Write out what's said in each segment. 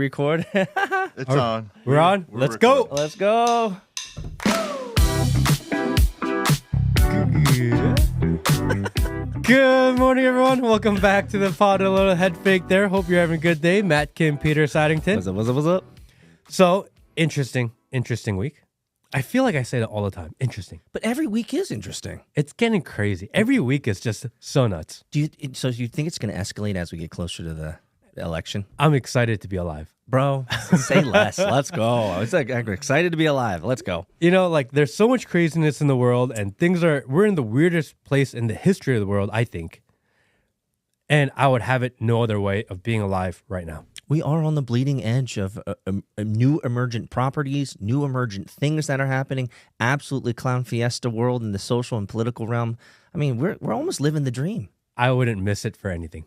Record. It's on. We're on. Let's go. Let's go. Good morning, everyone. Welcome back to the pod. A little head fake there. Hope you're having a good day. Matt, Kim, Peter, Saddington. What's up? What's up? What's up? So, interesting week. I feel like I say that all the time. Interesting. But every week is interesting. It's getting crazy. Every week is just so nuts. So you think it's going to escalate as we get closer to the election? I'm excited to be alive. Bro, say less. Let's go. I'm excited to be alive. Let's go. You know, like there's so much craziness in the world and we're in the weirdest place in the history of the world, I think. And I would have it no other way of being alive right now. We are on the bleeding edge of new emergent properties, new emergent things that are happening. Absolutely clown fiesta world in the social and political realm. I mean, we're almost living the dream. I wouldn't miss it for anything.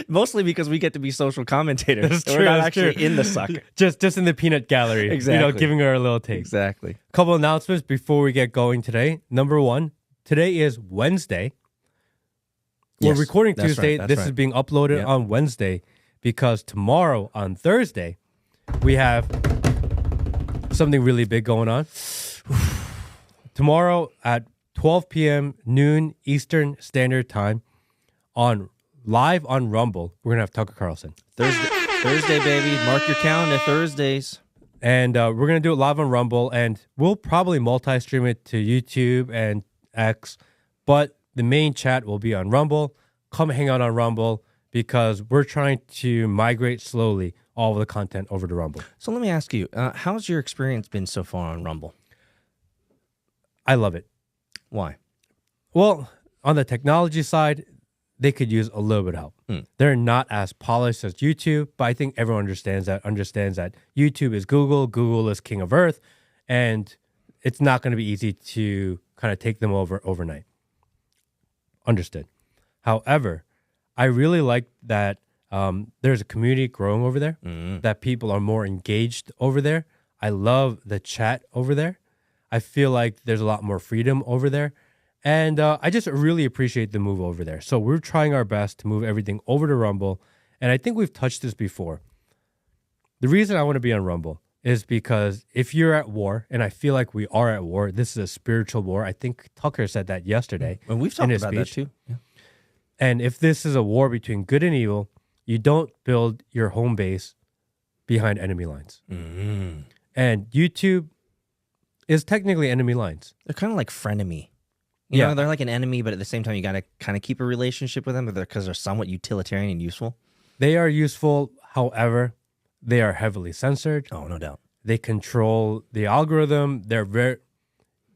Mostly because we get to be social commentators. That's We're true, not that's actually true. in the suck. Just in the peanut gallery. Exactly. You know, giving her a little take. Exactly. Couple announcements before we get going today. Number one, today is Wednesday. We're Yes, recording that's Tuesday. right, This that's is right. being uploaded Yep. on Wednesday because tomorrow on Thursday, we have something really big going on. Tomorrow at 12 p.m. noon Eastern Standard Time live on Rumble, we're going to have Tucker Carlson. Thursday, baby. Mark your calendar. Thursdays. And we're going to do it live on Rumble, and we'll probably multi-stream it to YouTube and X, but the main chat will be on Rumble. Come hang out on Rumble because we're trying to migrate slowly all of the content over to Rumble. So let me ask you, how's your experience been so far on Rumble? I love it. Why? Well, on the technology side, they could use a little bit of help. They're not as polished as YouTube, but I think everyone understands that YouTube is Google, Google is king of earth, and it's not going to be easy to kind of take them over overnight. Understood. However, I really like that there's a community growing over there, that people are more engaged over there. I love the chat over there. I feel like there's a lot more freedom over there. And I just really appreciate the move over there. So we're trying our best to move everything over to Rumble. And I think we've touched this before. The reason I want to be on Rumble is because if you're at war, and I feel like we are at war, this is a spiritual war. I think Tucker said that yesterday. And we've talked about that too. Yeah. And if this is a war between good and evil, you don't build your home base behind enemy lines. And YouTube is technically enemy lines. They're kind of like frenemy. You know, they're like an enemy, but at the same time, you got to kind of keep a relationship with them because they're somewhat utilitarian and useful. They are useful. However, they are heavily censored. Oh, no doubt. They control the algorithm.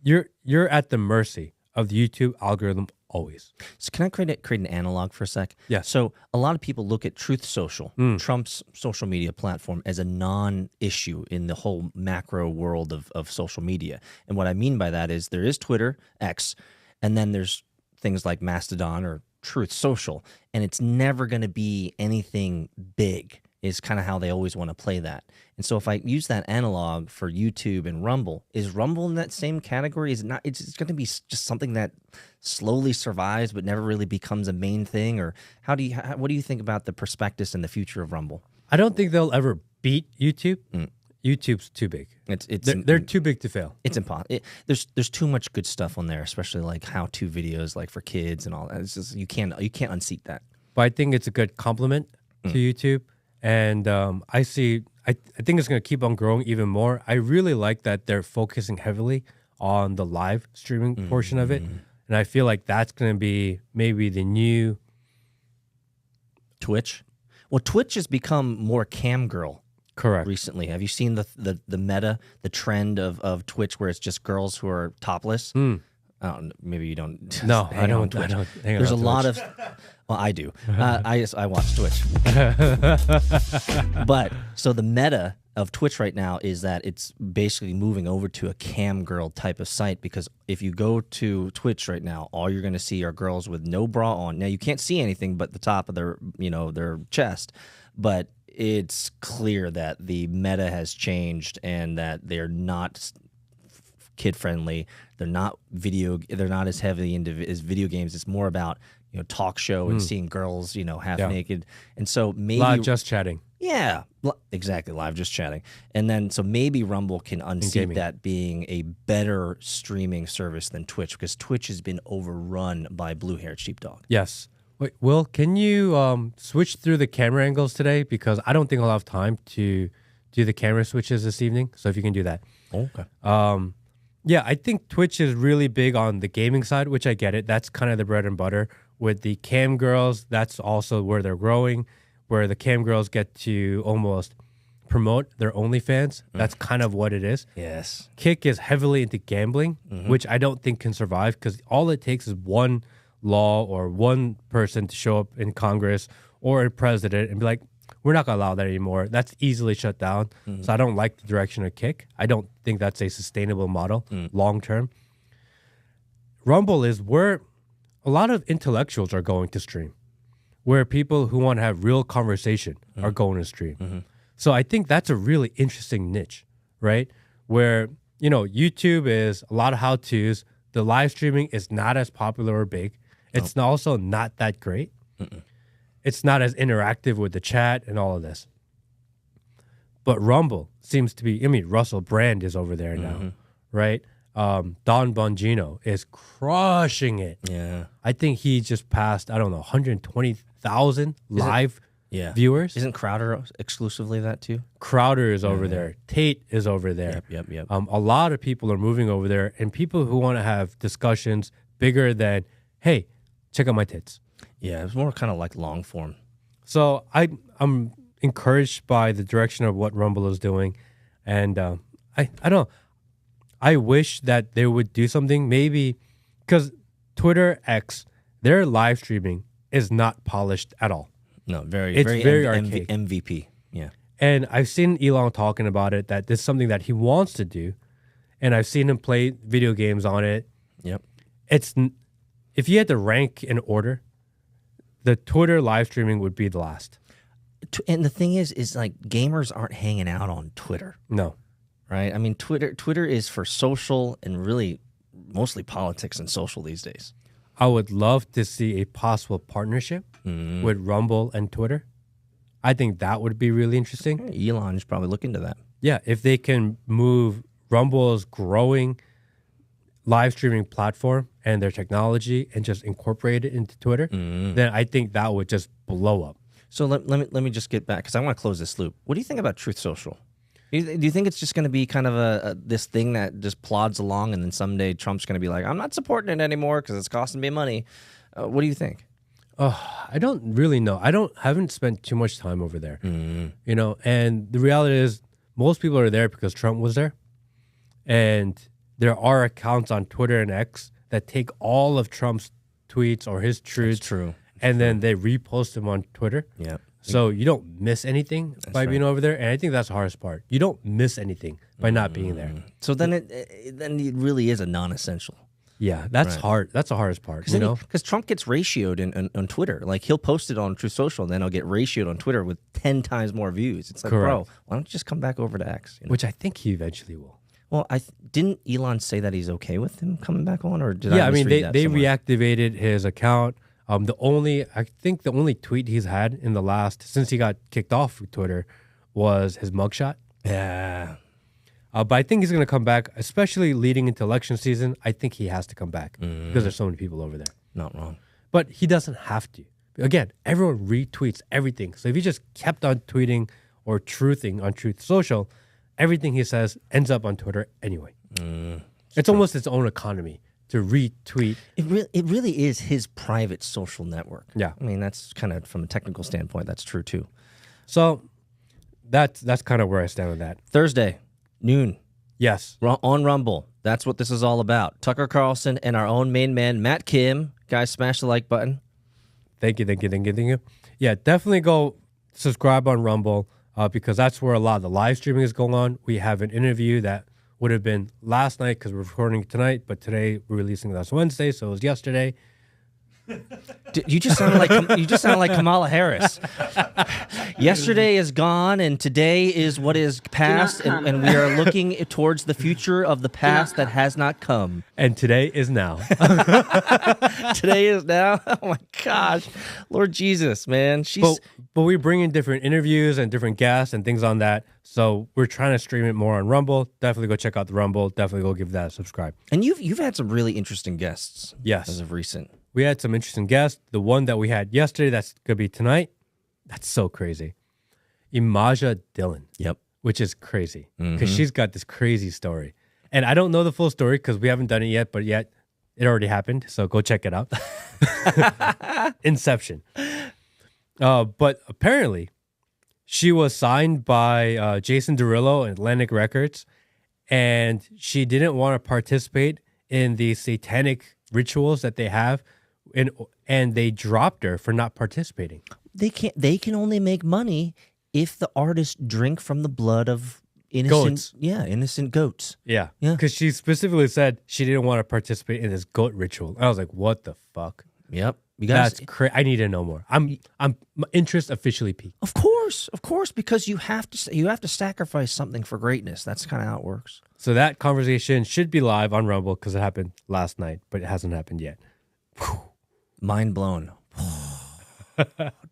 You're at the mercy of the YouTube algorithm always. So can I create an analog for a sec? Yes. So a lot of people look at Truth Social, Trump's social media platform, as a non-issue in the whole macro world of social media. And what I mean by that is there is Twitter, X, and then there's things like Mastodon or Truth Social, and it's never going to be anything big is kind of how they always want to play that. And so if I use that analog for YouTube and Rumble, is Rumble in that same category? Is it not? It's going to be just something that slowly survives but never really becomes a main thing? Or what do you think about the prospectus and the future of Rumble? I don't think they'll ever beat YouTube. YouTube's too big. They're too big to fail. It's impossible. There's too much good stuff on there, especially like how-to videos, like for kids and all that. It's just you can't unseat that. But I think it's a good complement to YouTube, and I think it's going to keep on growing even more. I really like that they're focusing heavily on the live streaming portion of it, and I feel like that's going to be maybe the new Twitch. Well, Twitch has become more cam girl. Correct. Recently, have you seen the meta, the trend of Twitch where it's just girls who are topless? Maybe you don't. No, hang I don't. on Twitch. I don't hang There's a on lot Twitch. of. Well, I do. I watch Twitch. But so the meta of Twitch right now is that it's basically moving over to a cam girl type of site, because if you go to Twitch right now, all you're going to see are girls with no bra on. Now you can't see anything but the top of their chest, but it's clear that the meta has changed and that they're not kid friendly. They're not as heavily into as video games. It's more about talk show and seeing girls, half naked. And so maybe Live just chatting. Yeah, exactly. Live just chatting. And then so maybe Rumble can unseat that being a better streaming service than Twitch, because Twitch has been overrun by blue-haired sheepdog. Yes. Wait, Will, can you switch through the camera angles today? Because I don't think I'll have time to do the camera switches this evening. So if you can do that. Okay. Yeah, I think Twitch is really big on the gaming side, which I get it. That's kind of the bread and butter. With the cam girls, that's also where they're growing, where the cam girls get to almost promote their OnlyFans. That's kind of what it is. Yes. Kick is heavily into gambling, which I don't think can survive, because all it takes is one law or one person to show up in Congress or a president and be like, we're not going to allow that anymore. That's easily shut down. So I don't like the direction of Kick. I don't think that's a sustainable model long term. Rumble is where a lot of intellectuals are going to stream, where people who want to have real conversation are going to stream. So I think that's a really interesting niche, right? Where, YouTube is a lot of how-tos. The live streaming is not as popular or big. It's also not that great. It's not as interactive with the chat and all of this. But Rumble seems to be, Russell Brand is over there now, right? Don Bongino is crushing it. Yeah. I think he just passed, 120,000 live viewers. Isn't Crowder exclusively that too? Crowder is over there. Tate is over there. Yep. A lot of people are moving over there, and people who want to have discussions bigger than, hey, check out my tits. Yeah, it's more kind of like long form. So I'm encouraged by the direction of what Rumble is doing, and I don't know. I wish that they would do something, maybe, because Twitter X, their live streaming is not polished at all. No, very archaic. MVP. Yeah. And I've seen Elon talking about it, that this is something that he wants to do, and I've seen him play video games on it. Yep. If you had to rank in order, the Twitter live streaming would be the last. And the thing is like gamers aren't hanging out on Twitter. No. Right? I mean, Twitter is for social and really mostly politics and social these days. I would love to see a possible partnership with Rumble and Twitter. I think that would be really interesting. Elon is probably looking to that. Yeah, if they can move Rumble's growing live streaming platform and their technology and just incorporate it into Twitter, then I think that would just blow up. So let me just get back, because I want to close this loop. What do you think about Truth Social? Do you think it's just going to be kind of this thing that just plods along, and then someday Trump's going to be like, I'm not supporting it anymore because it's costing me money? What do you think? I don't really know. Haven't spent too much time over there, and the reality is most people are there because Trump was there, and there are accounts on Twitter and X that take all of Trump's tweets or his truths, and then they repost them on Twitter. Yeah. So you don't miss anything by being over there, and I think that's the hardest part. You don't miss anything by not being there. So then it really is a non-essential. Yeah, that's hard. That's the hardest part, because Trump gets ratioed on Twitter. Like, he'll post it on Truth Social, and then he'll get ratioed on Twitter with 10 times more views. It's like, bro, why don't you just come back over to X? Which I think he eventually will. Well, didn't Elon say that he's okay with him coming back on, or did I misread that? They reactivated his account. I think the only tweet he's had in the last, since he got kicked off of Twitter, was his mugshot. Yeah. But I think he's going to come back, especially leading into election season. I think he has to come back because there's so many people over there. Not wrong. But he doesn't have to. Again, everyone retweets everything. So if he just kept on tweeting or truthing on Truth Social, everything he says ends up on Twitter anyway. It's almost its own economy to retweet. It really is his private social network. Yeah. I mean, that's kind of, from a technical standpoint, that's true too. So that's kind of where I stand with that. Thursday, noon. Yes. On Rumble. That's what this is all about. Tucker Carlson and our own main man, Matt Kim. Guys, smash the like button. Thank you. Yeah, definitely go subscribe on Rumble because that's where a lot of the live streaming is going on. We have an interview that would have been last night because we're recording tonight, but today we're releasing last Wednesday, so it was yesterday. You just sounded like Kamala Harris. Yesterday is gone, and today is what is past, and we are looking towards the future of the past that has not come. And today is now. Today is now. Oh my gosh, Lord Jesus, man. But we bring in different interviews and different guests and things on that. So we're trying to stream it more on Rumble. Definitely go check out the Rumble. Definitely go give that a subscribe. And you've had some really interesting guests. Yes, as of recent. We had some interesting guests. The one that we had yesterday, that's going to be tonight, that's so crazy. Imaja Dillon. Yep. Which is crazy because she's got this crazy story. And I don't know the full story because we haven't done it yet, but yet it already happened. So go check it out. Inception. But apparently she was signed by Jason Derulo and Atlantic Records, and she didn't want to participate in the satanic rituals that they have. And they dropped her for not participating. They can only make money if the artists drink from the blood of innocent goats. Yeah. Because she specifically said she didn't want to participate in this goat ritual. And I was like, what the fuck? Yep. You guys, that's crazy. I need to know more. My interest officially peaked. Of course, because you have to sacrifice something for greatness. That's kind of how it works. So that conversation should be live on Rumble because it happened last night, but it hasn't happened yet. Whew. Mind blown.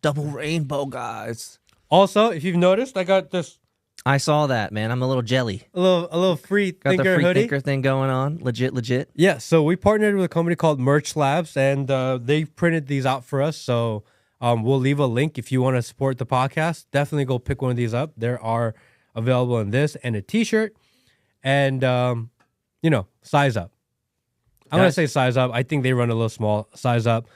Double rainbow, guys. Also, if you've noticed, I got this. I saw that, man. I'm a little jelly. A little free got thinker the free hoodie. thinker thing going on. Legit. Yeah. So we partnered with a company called Merch Labs, and they printed these out for us. So we'll leave a link if you want to support the podcast. Definitely go pick one of these up. There are available in this and a T-shirt, and size up. I'm gonna say size up. I think they run a little small. Size up.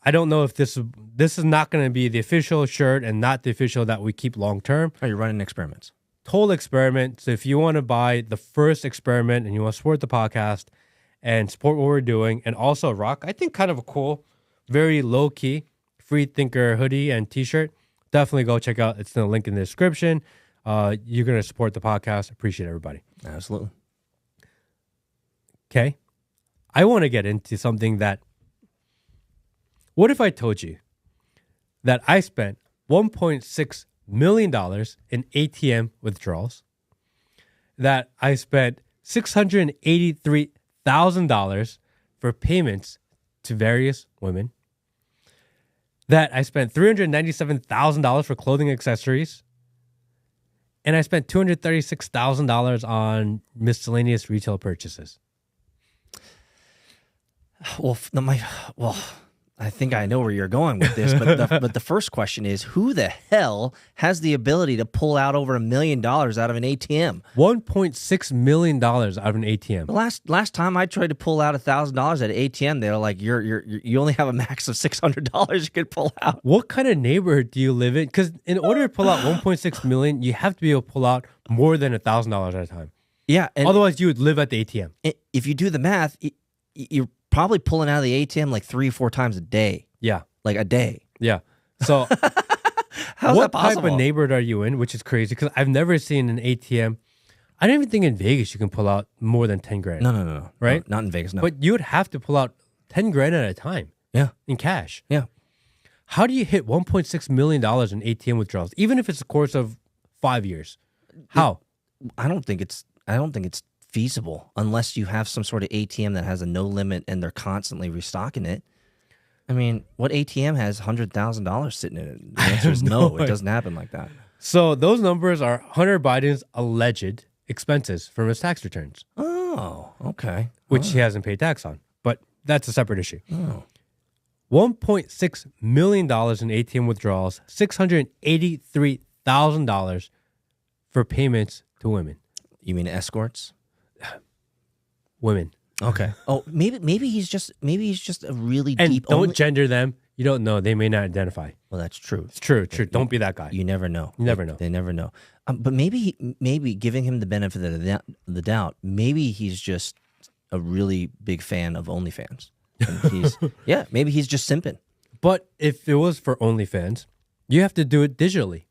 I don't know if this is not going to be the official shirt and not the official that we keep long term. Oh, you're running experiments. Total experiment. So if you want to buy the first experiment and you want to support the podcast and support what we're doing and also rock, I think kind of a cool, very low key free thinker hoodie and T-shirt, definitely go check out. It's in the link in the description. You're going to support the podcast. Appreciate everybody. Absolutely. Okay. I want to get into something that. What if I told you that I spent $1.6 million in ATM withdrawals, that I spent $683,000 for payments to various women, that I spent $397,000 for clothing accessories, and I spent $236,000 on miscellaneous retail purchases? I think I know where you're going with this, but the first question is, who the hell has the ability to pull out over $1 million out of an ATM? $1.6 million out of an ATM. Last time I tried to pull out $1,000 at an ATM, they were like, you only have a max of $600 you could pull out. What kind of neighborhood do you live in? Because in order to pull out $1.6 million, you have to be able to pull out more than $1,000 at a time. Yeah, and otherwise you would live at the ATM. If you do the math, you're probably pulling out of the ATM like 3 or 4 times a day. Yeah. Like a day. Yeah. So how's that possible? What type of neighborhood are you in? Which is crazy because I've never seen an ATM. I don't even think in Vegas you can pull out more than 10 grand. No. Right? No, not in Vegas, no. But you would have to pull out 10 grand at a time. Yeah. In cash. Yeah. How do you hit $1.6 million in ATM withdrawals, even if it's a course of 5 years? How? I don't think it's feasible unless you have some sort of ATM that has a no limit and they're constantly restocking it. I mean, what ATM has $100,000 sitting in it? The answer is no. It doesn't happen like that. So those numbers are Hunter Biden's alleged expenses from his tax returns. Oh, okay. Which he hasn't paid tax on, but that's a separate issue. Oh. $1.6 million in ATM withdrawals, $683,000 for payments to women. You mean escorts? Women. Okay. Oh, maybe he's just a really and deep. Don't gender them. You don't know. They may not identify. Well, that's true. It's true. Don't be that guy. You never know. You never know. They never know. But maybe giving him the benefit of the doubt, maybe he's just a really big fan of OnlyFans. And maybe he's just simping. But if it was for OnlyFans, you have to do it digitally.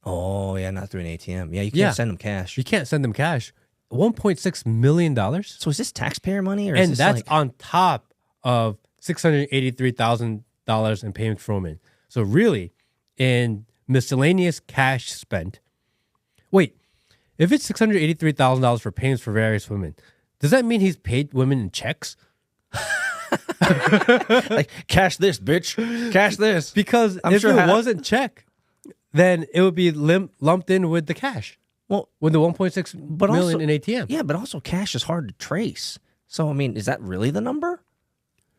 Oh yeah, not through an ATM. Yeah, you can't send them cash. You can't send them cash. $1.6 million. So is this taxpayer money, or and is this that's on top of $683,000 in payments for women. So really, in miscellaneous cash spent, wait, if it's $683,000 for payments for various women, does that mean he's paid women in checks? Like, cash this, bitch. Cash this. Because if it wasn't check, then it would be lumped in with the cash. Well, with the 1.6 million in ATM. Yeah, but also cash is hard to trace. So, I mean, is that really the number?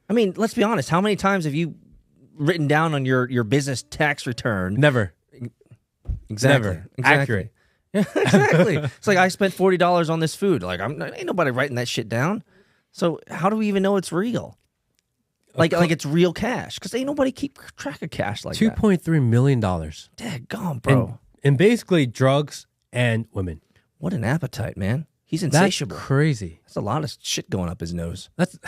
I mean, let's be honest. How many times have you written down on your business tax return? Never. Exactly. Never. Exactly. Accurate. Yeah, exactly. It's like, I spent $40 on this food. Like, ain't nobody writing that shit down. So how do we even know it's real? Like it's real cash? Because ain't nobody keep track of cash like that. $2.3 million. Daggone, bro. And basically drugs and women. What an appetite, man. He's insatiable. That's crazy. That's a lot of shit going up his nose. That's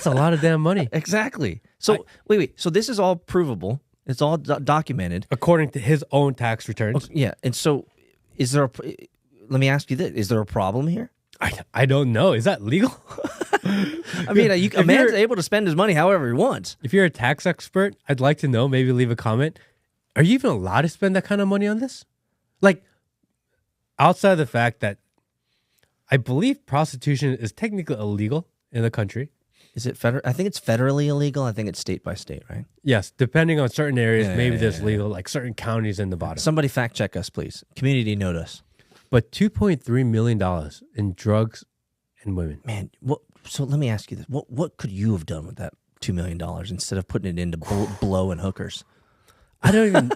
a lot of damn money. Exactly. So wait. So this is all provable. It's all documented. According to his own tax returns. Okay, yeah. And so is there let me ask you this. Is there a problem here? I don't know. Is that legal? I mean, a man's able to spend his money however he wants. If you're a tax expert, I'd like to know, maybe leave a comment. Are you even allowed to spend that kind of money on this? Like, outside of the fact that I believe prostitution is technically illegal in the country. Is it federal? I think it's federally illegal. I think it's state by state, right? Yes, depending on certain areas, maybe there's legal, like certain counties in Nevada. Somebody fact check us, please. Community note us. But $2.3 million in drugs and women. Man, so let me ask you this. What could you have done with that $2 million instead of putting it into blow and hookers? I don't even...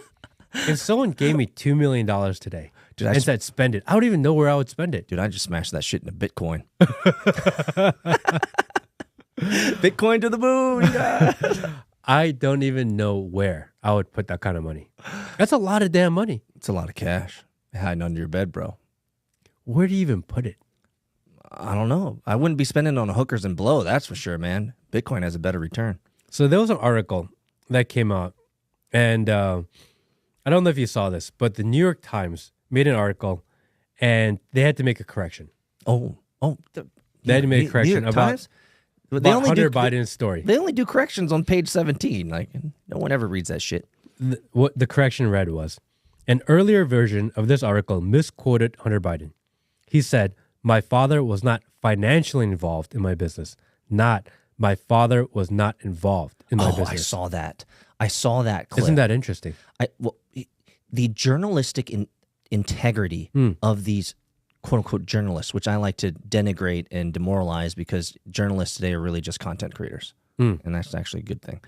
If someone gave me $2 million today and said spend it, I don't even know where I would spend it. Dude, I just smashed that shit into Bitcoin. Bitcoin to the moon. I don't even know where I would put that kind of money. That's a lot of damn money. It's a lot of cash hiding under your bed, bro. Where do you even put it? I don't know. I wouldn't be spending on hookers and blow, that's for sure, man. Bitcoin has a better return. So there was an article that came out, and I don't know if you saw this, but the New York Times made an article, and they had to make a correction. They had to make a correction about Hunter Biden's story. They only do corrections on page 17. Like, no one ever reads that shit. What the correction read was, an earlier version of this article misquoted Hunter Biden. He said, "My father was not financially involved in my business. Not, my father was not involved in my business." I saw that clip. Isn't that interesting? The journalistic integrity of these quote-unquote journalists, which I like to denigrate and demoralize because journalists today are really just content creators. And that's actually a good thing.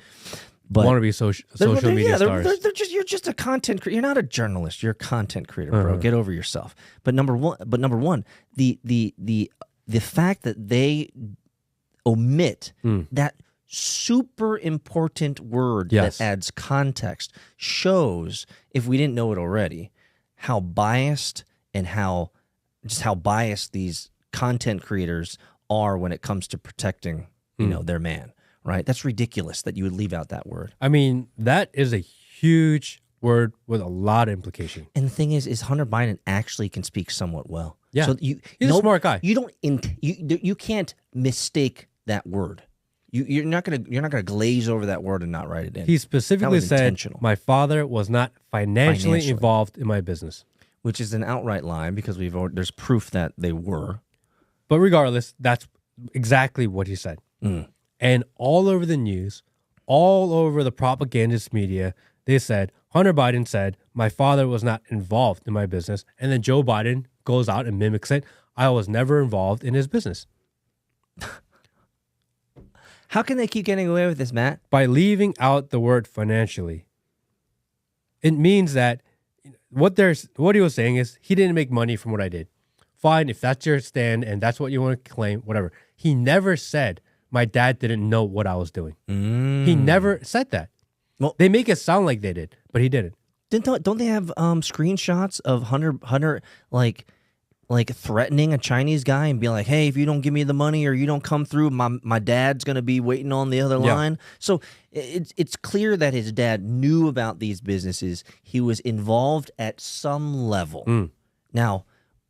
But want to be social media stars. You're just a content creator. You're not a journalist. You're a content creator, bro. Get over yourself. But number one, the fact that they omit that super important word that adds context shows, if we didn't know it already, how biased and how biased these content creators are when it comes to protecting, their man. Right? That's ridiculous that you would leave out that word. I mean, that is a huge word with a lot of implication. And the thing is Hunter Biden actually can speak somewhat well. Yeah, so he's a smart guy. You can't mistake that word. You're not gonna glaze over that word and not write it in. He specifically said, "My father was not financially involved in my business," which is an outright lie because there's proof that they were. But regardless, that's exactly what he said. And all over the news, all over the propagandist media, they said, Hunter Biden said, "My father was not involved in my business." And then Joe Biden goes out and mimics it. "I was never involved in his business." How can they keep getting away with this, Matt? By leaving out the word financially. It means that what he was saying is he didn't make money from what I did. Fine, if that's your stand and that's what you want to claim, whatever. He never said, "My dad didn't know what I was doing." He never said that. Well, they make it sound like they did, but he didn't. Don't they have screenshots of Hunter like threatening a Chinese guy and being like, "Hey, if you don't give me the money or you don't come through, my dad's gonna be waiting on the other line." So it's clear that his dad knew about these businesses. He was involved at some level. Now,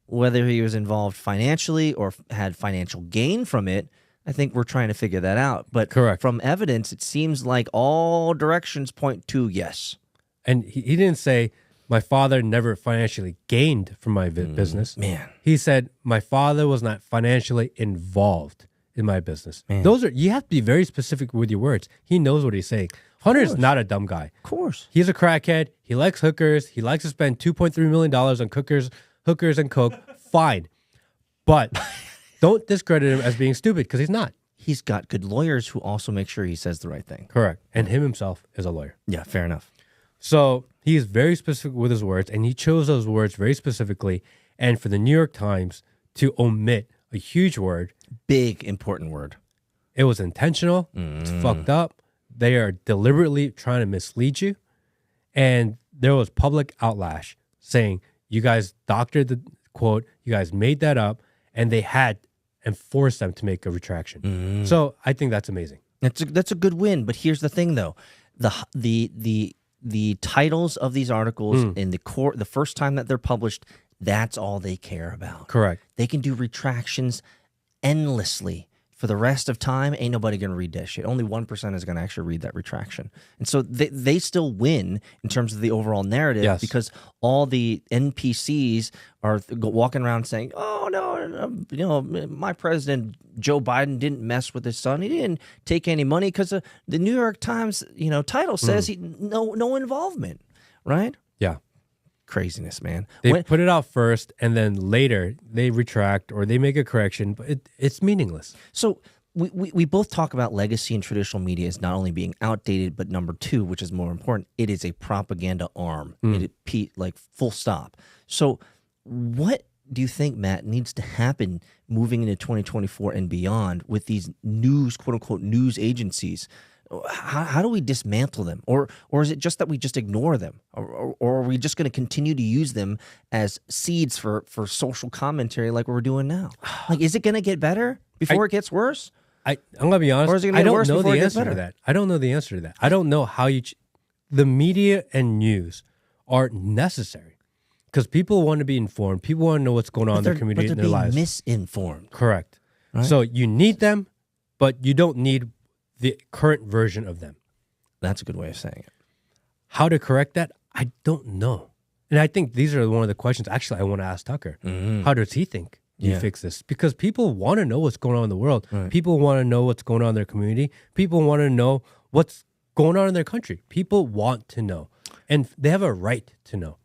whether he was involved financially or had financial gain from it, I think we're trying to figure that out. But Correct. from evidence, it seems like all directions point to yes. And he didn't say, my father never financially gained from my business. Man. He said, my father was not financially involved in my business. Man. You have to be very specific with your words. He knows what he's saying. Hunter's not a dumb guy. Of course. He's a crackhead. He likes hookers. He likes to spend $2.3 million on hookers and coke. Fine. But don't discredit him as being stupid, because he's not. He's got good lawyers who also make sure he says the right thing. Correct. And him himself is a lawyer. Yeah, fair enough. So he is very specific with his words, and he chose those words very specifically. And for the New York Times to omit a huge word, Big, important word. it was intentional. It's fucked up. They are deliberately trying to mislead you. And there was public outlash saying, you guys doctored the quote, you guys made that up, and they had and forced them to make a retraction. So I think that's amazing. That's a good win. But here's the thing, though. The titles of these articles in the first time that they're published, that's all they care about. Correct. They can do retractions endlessly. For the rest of time, ain't nobody going to read that shit. Only 1% is going to actually read that retraction. And so they still win in terms of the overall narrative, Yes. because all the NPCs are walking around saying, oh, no, my president, Joe Biden, didn't mess with his son. He didn't take any money because the New York Times, title says no involvement, right? Yeah. Craziness, man. They put it out first, and then later they retract or they make a correction, but it's meaningless. So we both talk about legacy and traditional media as not only being outdated, but number two, which is more important, it is a propaganda arm. Like full stop. So what do you think, Matt, needs to happen moving into 2024 and beyond with these news, quote unquote, news agencies? How do we dismantle them? Or is it just that we just ignore them? Or are we just going to continue to use them as seeds for social commentary like we're doing now? Like, is it going to get better before it gets worse? I'm going to be honest. Or is it gonna I get don't worse know before the it gets answer to better? that. I don't know the answer to that. I don't know how the media and news are necessary because people want to be informed. People want to know what's going on in their community and their lives. Misinformed. Correct. Right? So you need them, but you don't need the current version of them. That's a good way of saying it. How to correct that? I don't know. And I think these are one of the questions actually I want to ask Tucker. How does he think you fix this? Because people want to know what's going on in the world. Right. People want to know what's going on in their community. People want to know what's going on in their country. People want to know. And they have a right to know.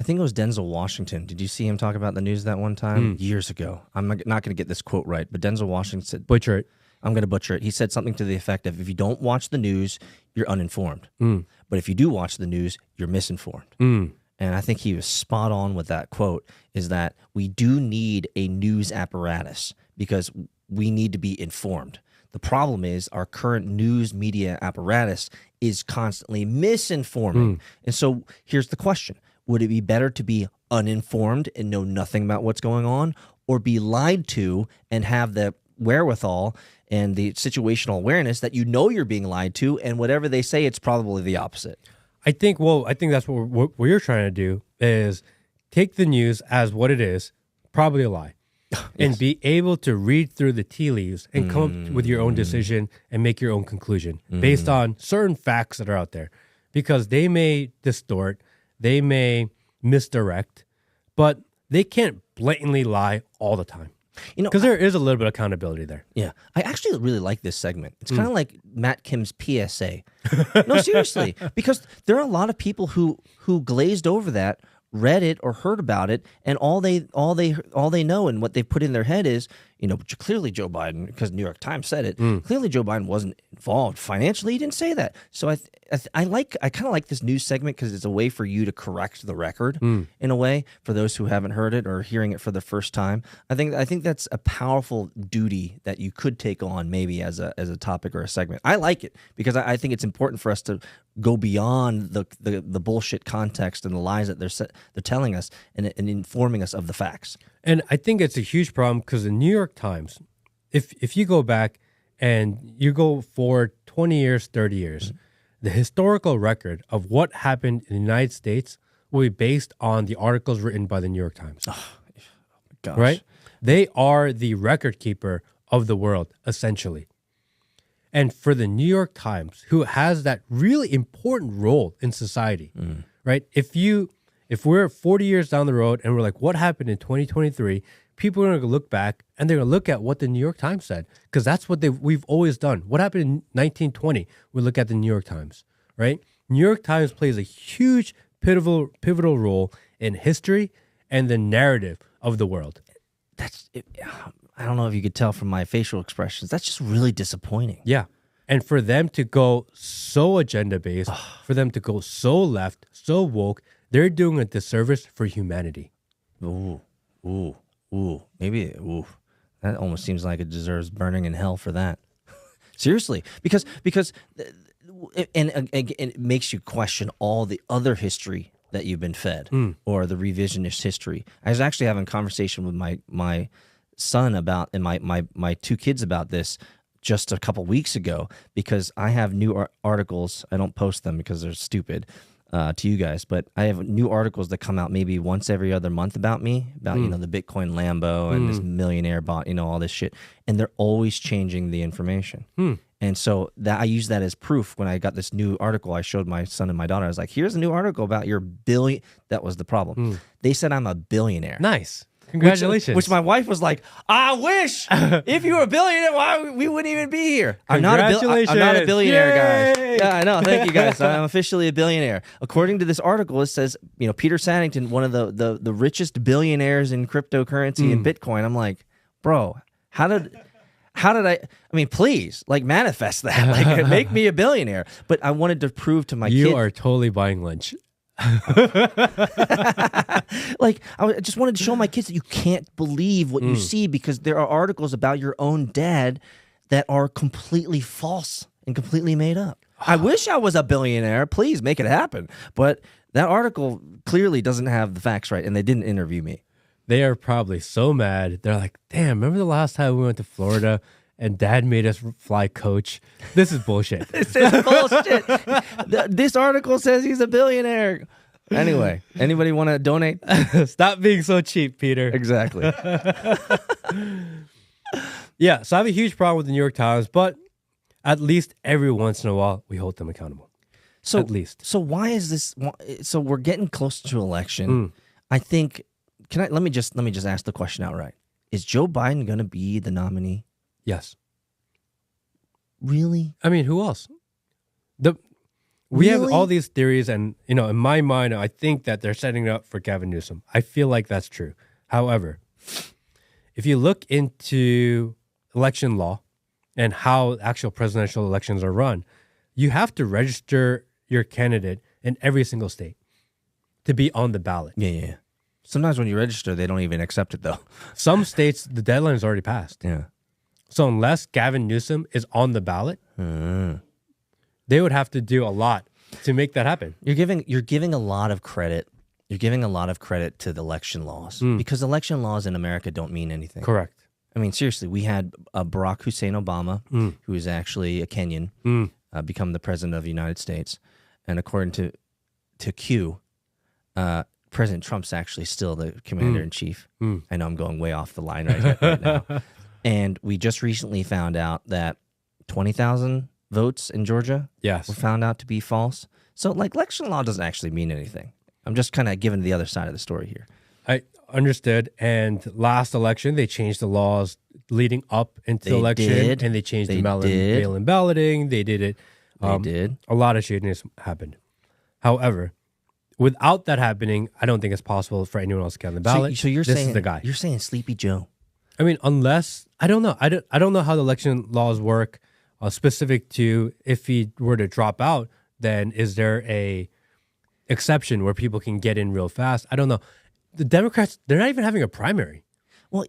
I think it was Denzel Washington. Did you see him talk about the news that one time? Years ago. I'm not going to get this quote right, but Denzel Washington said, Butcher it. I'm going to butcher it. He said something to the effect of, if you don't watch the news, you're uninformed. But if you do watch the news, you're misinformed. And I think he was spot on with that quote, is that we do need a news apparatus because we need to be informed. The problem is our current news media apparatus is constantly misinforming. And so here's the question. Would it be better to be uninformed and know nothing about what's going on, or be lied to and have the wherewithal and the situational awareness that you're being lied to, and whatever they say, it's probably the opposite? I think that's what you're trying to do is take the news as what it is, probably a lie, and be able to read through the tea leaves and come up with your own decision and make your own conclusion based on certain facts that are out there, because they may distort, they may misdirect, but they can't blatantly lie all the time. Because there is a little bit of accountability there. Yeah. I actually really like this segment. It's kind of like Matt Kim's PSA. No, seriously. Because there are a lot of people who glazed over that, read it or heard about it, and all they know and what they put in their head is, clearly Joe Biden, because New York Times said it, clearly Joe Biden wasn't involved financially. He didn't say that. So I kind of like this news segment because it's a way for you to correct the record in a way for those who haven't heard it or hearing it for the first time. I think that's a powerful duty that you could take on maybe as a topic or a segment. I like it because I think it's important for us to go beyond the bullshit context and the lies that they're telling us and informing us of the facts. And I think it's a huge problem because the New York Times, if you go back and you go forward 20 years, 30 years, the historical record of what happened in the United States will be based on the articles written by the New York Times. Gosh. Right? They are the record keeper of the world, essentially. And for the New York Times, who has that really important role in society, right? If we're 40 years down the road and we're like, what happened in 2023? People are going to look back and they're going to look at what the New York Times said, because that's what we've always done. What happened in 1920? We look at the New York Times, right? New York Times plays a huge pivotal role in history and the narrative of the world. I don't know if you could tell from my facial expressions. That's just really disappointing. Yeah. And for them to go so agenda-based, for them to go so left, so woke, they're doing a disservice for humanity. Ooh. Maybe, that almost seems like it deserves burning in hell for that. Seriously. Because it makes you question all the other history that you've been fed, or the revisionist history. I was actually having a conversation with my son about, and my two kids about this just a couple weeks ago, because I have new articles. I don't post them because they're stupid to you guys, but I have new articles that come out maybe once every other month about me, about the Bitcoin Lambo and this millionaire bot, all this shit, and they're always changing the information. And so that I use that as proof. When I got this new article, I showed my son and my daughter. I was like, here's a new article about your billion. That was the problem. They said I'm a billionaire. Nice. Congratulations. Which my wife was like, I wish if you were a billionaire, we wouldn't even be here. I'm not a billionaire, guys. Yeah, I know. Thank you, guys. I'm officially a billionaire. According to this article, it says, Peter Saddington, one of the richest billionaires in cryptocurrency and Bitcoin. I'm like, bro, how did I mean, please, manifest that. Make me a billionaire. But I wanted to prove to my kids. You are totally buying lunch. I just wanted to show my kids that you can't believe what you see, because there are articles about your own dad that are completely false and completely made up. I wish I was a billionaire. Please make it happen. But that article clearly doesn't have the facts right, and they didn't interview me. They are probably so mad. They're like, damn, remember the last time we went to Florida and Dad made us fly coach? This is bullshit. This is bullshit. This article says he's a billionaire. Anyway, anybody want to donate? Stop being so cheap, Peter. Exactly. Yeah, so I have a huge problem with the New York Times, but at least every once in a while, we hold them accountable. So, at least. So why is this? So we're getting close to election. I think. Let me just ask the question outright. Is Joe Biden going to be the nominee? Yes. Really? I mean, who else? We have all these theories, and in my mind, I think that they're setting it up for Gavin Newsom. I feel like that's true. However, if you look into election law and how actual presidential elections are run, you have to register your candidate in every single state to be on the ballot. Yeah. Sometimes when you register, they don't even accept it, though. Some states, the deadline is already passed. Yeah. So unless Gavin Newsom is on the ballot, they would have to do a lot to make that happen. You're giving a lot of credit. You're giving a lot of credit to the election laws, because election laws in America don't mean anything. Correct. I mean, seriously, we had Barack Hussein Obama, who is actually a Kenyan, become the president of the United States, and according to Q, President Trump's actually still the commander-in-chief. I know I'm going way off the line right now. And we just recently found out that 20,000 votes in Georgia were found out to be false. So, election law doesn't actually mean anything. I'm just kind of giving the other side of the story here. I understood. And last election, they changed the laws leading up into the election. And they changed the mail-in balloting. They did it. They did. A lot of shadiness happened. However, without that happening, I don't think it's possible for anyone else to get on the ballot. So you're this saying is the guy. You're saying Sleepy Joe. I mean, unless I don't know. I don't know how the election laws work specific to if he were to drop out. Then is there a exception where people can get in real fast? I don't know. The Democrats, they're not even having a primary. Well,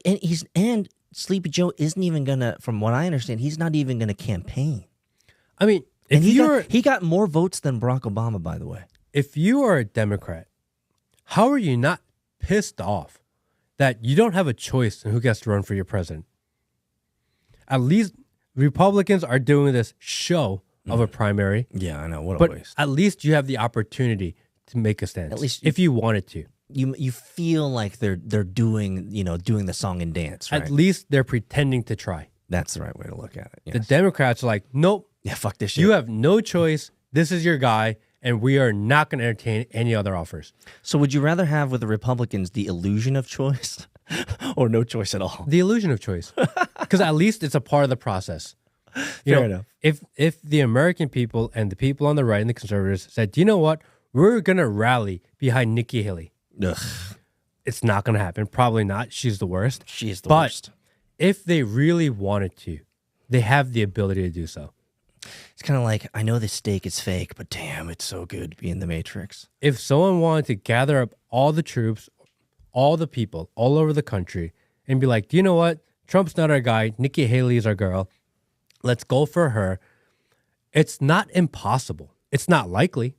and Sleepy Joe isn't even gonna. From what I understand, he's not even gonna campaign. I mean, he got more votes than Barack Obama, by the way. If you are a Democrat, how are you not pissed off that you don't have a choice in who gets to run for your president? At least Republicans are doing this show of a primary. Yeah, I know. What a waste. At least you have the opportunity to make a stand. At least if you wanted to. You feel like they're doing the song and dance, right? At least they're pretending to try. That's the right way to look at it. Yes. The Democrats are like, nope, yeah, fuck this shit. you have no choice. This is your guy, and we are not going to entertain any other offers. So would you rather have with the Republicans the illusion of choice or no choice at all? The illusion of choice. Because at least it's a part of the process. Fair enough. If the American people and the people on the right and the conservatives said, do you know what? We're going to rally behind Nikki Haley. Ugh. It's not going to happen. Probably not. She's the worst. She is the But worst. if they really wanted to, they have the ability to do so. It's kind of like, I know this steak is fake, but damn, it's so good to be in the Matrix. If someone wanted to gather up all the troops, all the people all over the country and be like, do you know what? Trump's not our guy. Nikki Haley is our girl. Let's go for her. It's not impossible. It's not likely,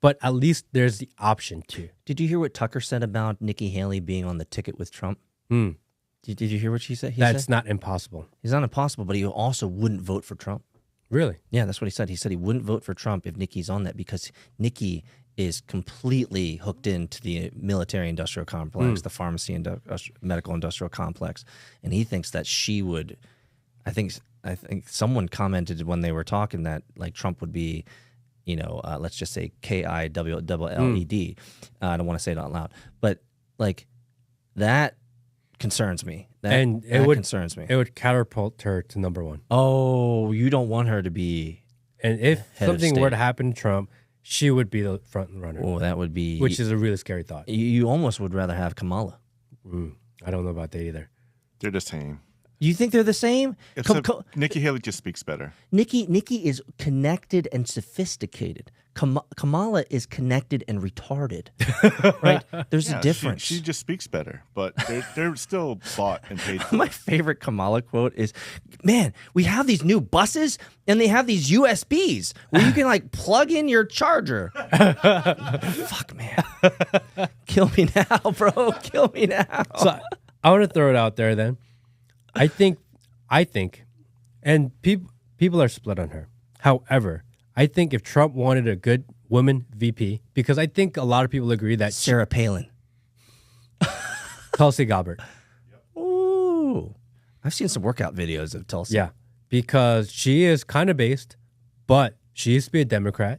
but at least there's the option to. Did you hear what Tucker said about Nikki Haley being on the ticket with Trump? Did you hear what she said? That's not impossible. He's not impossible, but he also wouldn't vote for Trump. Really? Yeah, that's what he said. He said he wouldn't vote for Trump if Nikki's on that because Nikki is completely hooked into the military-industrial complex, the pharmacy and medical-industrial complex, and he thinks that she would. I think someone commented when they were talking that like Trump would be, let's just say KIWLLED. I don't want to say it out loud, but like that concerns me. That concerns me. It would catapult her to number one. Oh, you don't want her to be. And if head of something were to state. happen to Trump, she would be the front runner. Oh, that would be. Which is a really scary thought. You almost would rather have Kamala. I don't know about that either. They're the same. You think they're the same? Except Nikki Haley just speaks better. Nikki is connected and sophisticated. Kamala is connected and retarded. Right? There's a difference. She just speaks better, but they're still bought and paid for. My favorite Kamala quote is, man, we have these new buses and they have these USBs where you can like plug in your charger. Fuck, man. Kill me now, bro. Kill me now. So I want to throw it out there then. I think, and people are split on her. However, I think if Trump wanted a good woman VP, because I think a lot of people agree that Sarah Palin. Tulsi Gabbard. Ooh. I've seen some workout videos of Tulsi. Yeah, because she is kind of based, but she used to be a Democrat.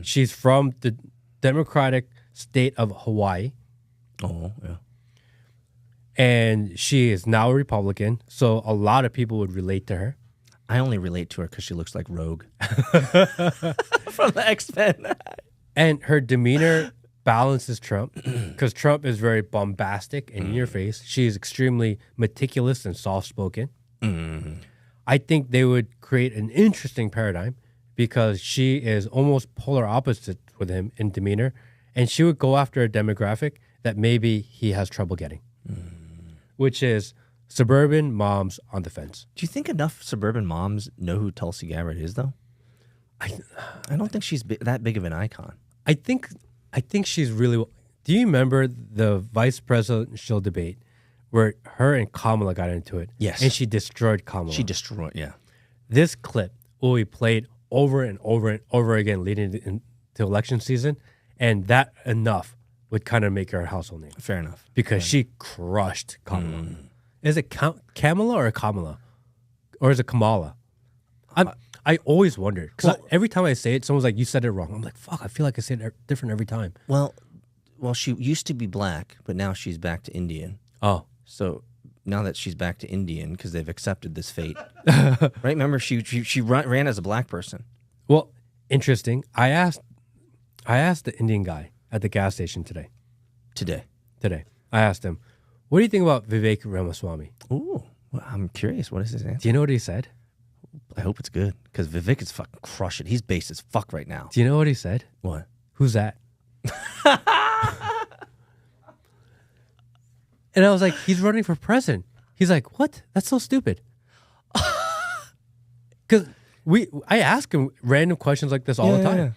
She's from the Democratic state of Hawaii. Oh, yeah. And she is now a Republican, so a lot of people would relate to her. I only relate to her because she looks like Rogue from the X-Men. And her demeanor balances Trump because Trump is very bombastic and in your face. She is extremely meticulous and soft-spoken. I think they would create an interesting paradigm because she is almost polar opposite with him in demeanor, and she would go after a demographic that maybe he has trouble getting, which is suburban moms on the fence. Do you think enough suburban moms know who Tulsi Gabbard is, though? I don't think she's that big of an icon. I think she's really. Do you remember the vice presidential debate where her and Kamala got into it? Yes. And she destroyed Kamala. She destroyed, yeah. This clip will be played over and over and over again leading into election season, and that enough would kind of make her a household name. Fair enough. Because she crushed Kamala. Is it Kamala or Kamala? Or is it Kamala? I always wondered. Because every time I say it, someone's like, you said it wrong. I'm like, fuck, I feel like I say it different every time. Well, she used to be black, but now she's back to Indian. Oh. So now that she's back to Indian, because they've accepted this fate. Right? Remember, she ran as a black person. Well, interesting. I asked the Indian guy at the gas station today. I asked him, what do you think about Vivek Ramaswamy? Ooh, well, I'm curious. What is his answer? Do you know what he said? I hope it's good, because Vivek is fucking crushing. He's based as fuck right now. Do you know what he said? What? Who's that? And I was like, he's running for president. He's like, what? That's so stupid. Because I ask him random questions like this all the time. Yeah.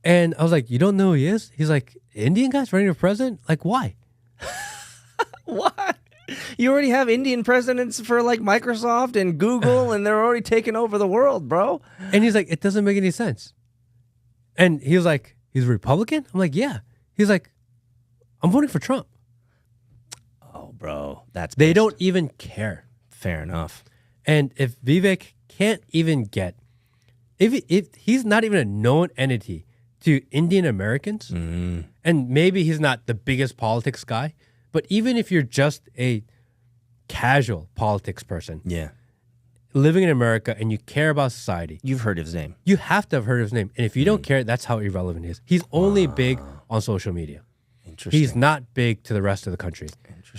And I was like, you don't know who he is? He's like, Indian guy's running for president? Like, why? What? You already have Indian presidents for like Microsoft and Google, and they're already taking over the world, bro. And he's like, it doesn't make any sense. And he was like, he's a Republican? I'm like, yeah. He's like, I'm voting for Trump. Oh, bro, that's They pissed. don't even care. Fair enough. And if Vivek can't even get, if he's not even a known entity to Indian Americans, and maybe he's not the biggest politics guy, but even if you're just a casual politics person, living in America and you care about society, You've heard his name. you have to have heard of his name. And if you don't care, that's how irrelevant he is. He's only big on social media. Interesting. He's not big to the rest of the country.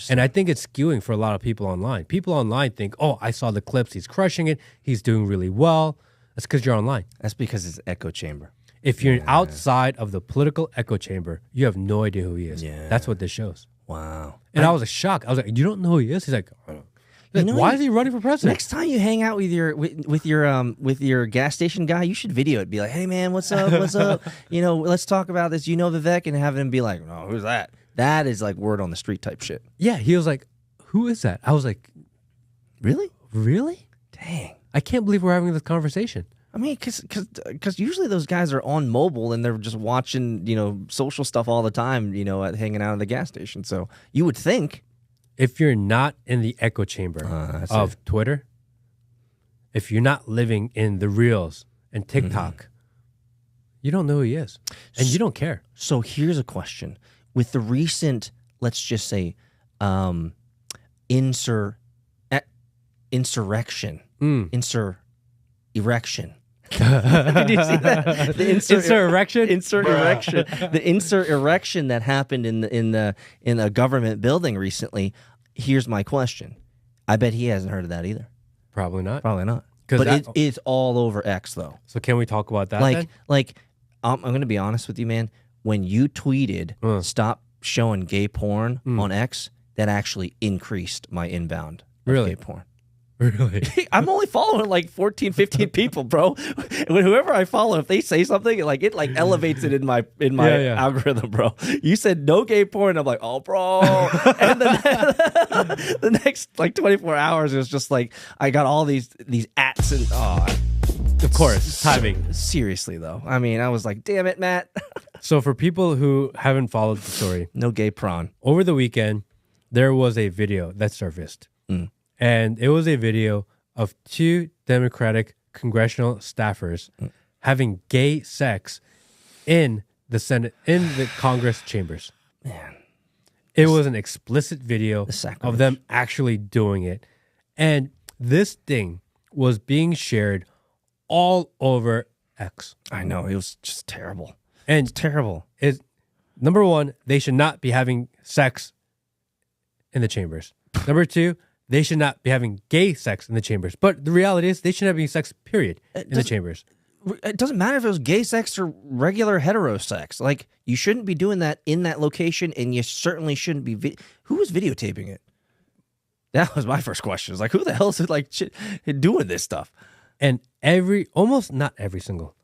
And I think it's skewing for a lot of people online. People online think, oh, I saw the clips. He's crushing it. He's doing really well. That's because you're online. That's because it's echo chamber. If you're outside of the political echo chamber, you have no idea who he is. Yeah. That's what this shows. Wow. And I was shocked. I was like, you don't know who he is? He's like, I don't know. Like, know, why is he running for president? Next time you hang out with your gas station guy, you should video it. Be like, hey man, what's up? What's up? Let's talk about this. You know Vivek, and have him be like, no, who's that? That is like word on the street type shit. Yeah, he was like, who is that? I was like, Really? really? Dang. I can't believe we're having this conversation. I mean, because usually those guys are on mobile and they're just watching, social stuff all the time, hanging out at the gas station. So you would think. If you're not in the echo chamber of Twitter, if you're not living in the Reels and TikTok, you don't know who he is. And you don't care. So here's a question. With the recent, let's just say, insurrection. Did you see that? The Insurrection? Insurrection. The insurrection that happened in a government building recently. Here's my question. I bet he hasn't heard of that either. Probably not. Probably not. But it is all over X though. So can we talk about that then? I'm going to be honest with you, man. When you tweeted stop showing gay porn on X, that actually increased my inbound of gay porn. Really? I'm only following like 14, 15 people, bro. Whoever I follow, if they say something, it elevates it in my algorithm, bro. You said no gay porn. I'm like, oh, bro. And then the next 24 hours, it was just like I got all these ats and of course, timing. Seriously though, I mean, I was like, damn it, Matt. So for people who haven't followed the story, no gay prawn. Over the weekend, there was a video that surfaced. And it was a video of two Democratic congressional staffers having gay sex in the Senate, in the Congress chambers. Man. It was an explicit video of them actually doing it. And this thing was being shared all over X. I know. It was just terrible. And it's terrible. Number one, they should not be having sex in the chambers. Number two, they should not be having gay sex in the chambers. But the reality is they shouldn't be having sex, period, in the chambers. It doesn't matter if it was gay sex or regular hetero sex. Like, you shouldn't be doing that in that location, and you certainly shouldn't be... Who was videotaping it? That was my first question. It's like, who the hell is doing this stuff? And not every single,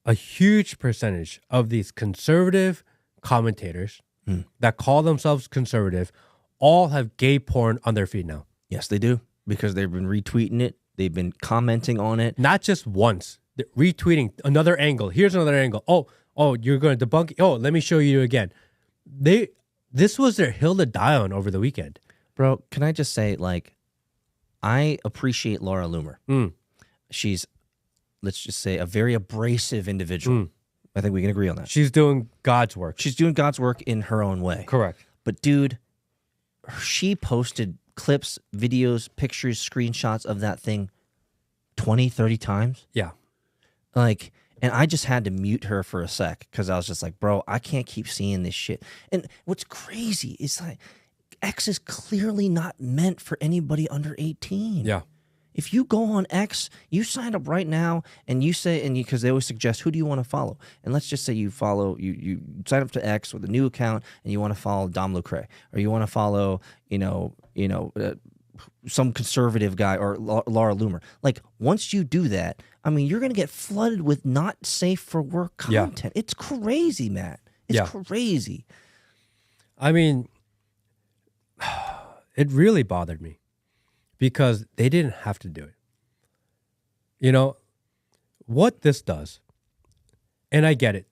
a huge percentage of these conservative commentators that call themselves conservative all have gay porn on their feed now. Yes, they do, because they've been retweeting it. They've been commenting on it. Not just once. They're retweeting another angle. Here's another angle. Oh, you're going to debunk it. Oh, let me show you again. This was their hill to die on over the weekend. Bro, can I just say, I appreciate Laura Loomer. She's, let's just say, a very abrasive individual. I think we can agree on that. She's doing God's work. She's doing God's work in her own way. Correct. But, dude, she posted clips, videos, pictures, screenshots of that thing 20, 30 times. Yeah. And I just had to mute her for a sec because I was just like, bro, I can't keep seeing this shit. And what's crazy is X is clearly not meant for anybody under 18. Yeah. If you go on X, you sign up right now and you say, because they always suggest, who do you want to follow? And let's just say you follow, you sign up to X with a new account and you want to follow Dom Lucre, or you want to follow, some conservative guy or Laura Loomer. Once you do that, I mean, you're going to get flooded with not safe for work content. Yeah. It's crazy, Matt. It's crazy. I mean, it really bothered me because they didn't have to do it. You know, what this does, and I get it.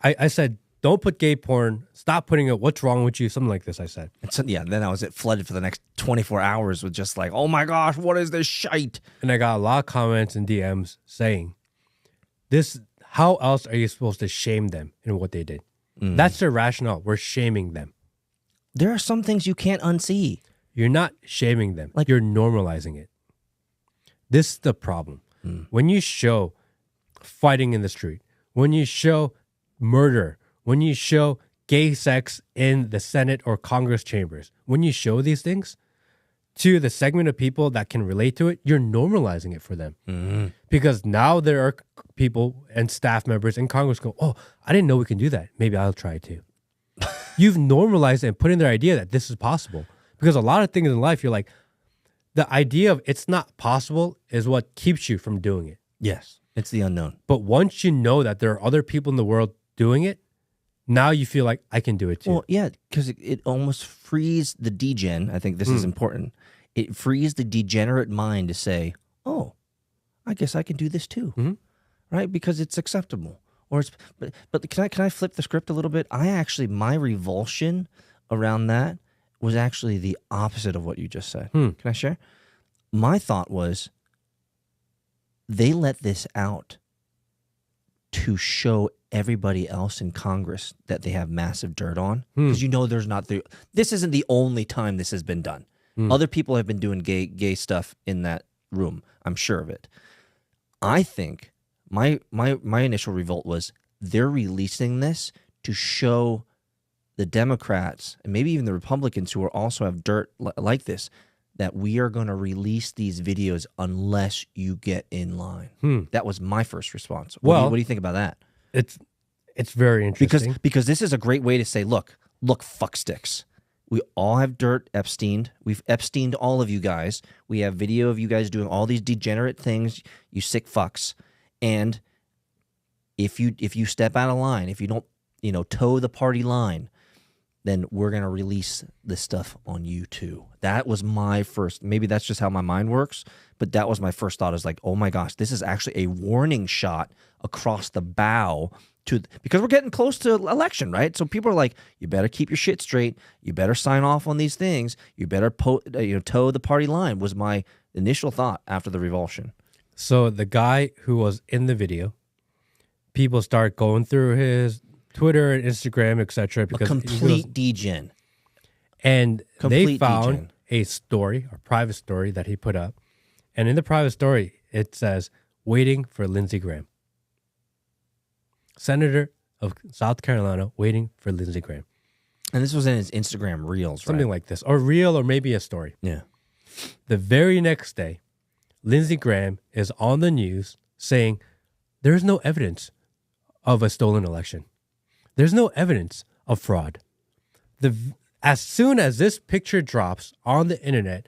I said don't put gay porn. Stop putting it. What's wrong with you? Something like this. I said. And so, yeah, then I was flooded for the next 24 hours with just like, oh my gosh, what is this shite? And I got a lot of comments and DMs saying, "This. How else are you supposed to shame them in what they did? That's their rationale. We're shaming them. There are some things you can't unsee. You're not shaming them. Like you're normalizing it. This is the problem. When you show fighting in the street, when you show murder, when you show gay sex in the Senate or Congress chambers, when you show these things to the segment of people that can relate to it, you're normalizing it for them. Because now there are people and staff members in Congress go, oh, I didn't know we can do that. Maybe I'll try it too. You've normalized it and put in their idea that this is possible. Because a lot of things in life, you're like, the idea of it's not possible is what keeps you from doing it. Yes. It's the unknown. But once you know that there are other people in the world doing it, now you feel like I can do it too. Well, yeah, because it almost frees the degen. I think this is important. It frees the degenerate mind to say, oh, I guess I can do this too. Right? Because it's acceptable. Or it's but can I flip the script a little bit? My revulsion around that was actually the opposite of what you just said. Can I share? My thought was they let this out to show everybody else in Congress that they have massive dirt on. Because this isn't the only time this has been done. Other people have been doing gay stuff in that room. I'm sure of it. I think my initial revolt was they're releasing this to show the Democrats and maybe even the Republicans who also have dirt like this, that we are going to release these videos unless you get in line. That was my first response. What do you think about that? It's very interesting. Because this is a great way to say, look, fucksticks. We all have dirt Epsteined. We've Epsteined all of you guys. We have video of you guys doing all these degenerate things, you sick fucks. And if you step out of line, if you don't, toe the party line, then we're going to release this stuff on you too. That was my first, maybe that's just how my mind works, but that was my first thought is like, oh my gosh, this is actually a warning shot across the bow because we're getting close to election, right? So people are like, you better keep your shit straight. You better sign off on these things. You better toe the party line was my initial thought after the revulsion. So the guy who was in the video, people start going through his Twitter and Instagram, etc. Because a complete degen. And they found a private story that he put up. And in the private story, it says, waiting for Lindsey Graham. Senator of South Carolina waiting for Lindsey Graham. And this was in his Instagram Reels, Something like this. Or reel or maybe a story. Yeah. The very next day, Lindsey Graham is on the news saying there's no evidence of a stolen election. There's no evidence of fraud. As soon as this picture drops on the internet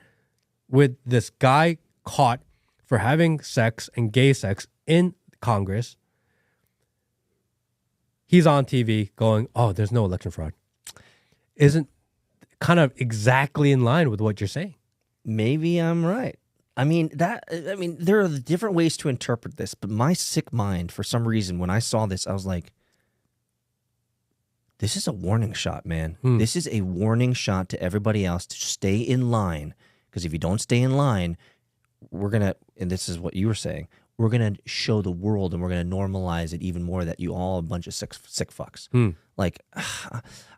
with this guy caught for having sex and gay sex in Congress, he's on TV going, oh, there's no election fraud. Isn't kind of exactly in line with what you're saying. Maybe I'm right. I mean, there are different ways to interpret this, but my sick mind, for some reason, when I saw this, I was like, this is a warning shot, man. This is a warning shot to everybody else to stay in line. Because if you don't stay in line, we're going to, and this is what you were saying, we're going to show the world and we're going to normalize it even more that you all a bunch of sick fucks. Like,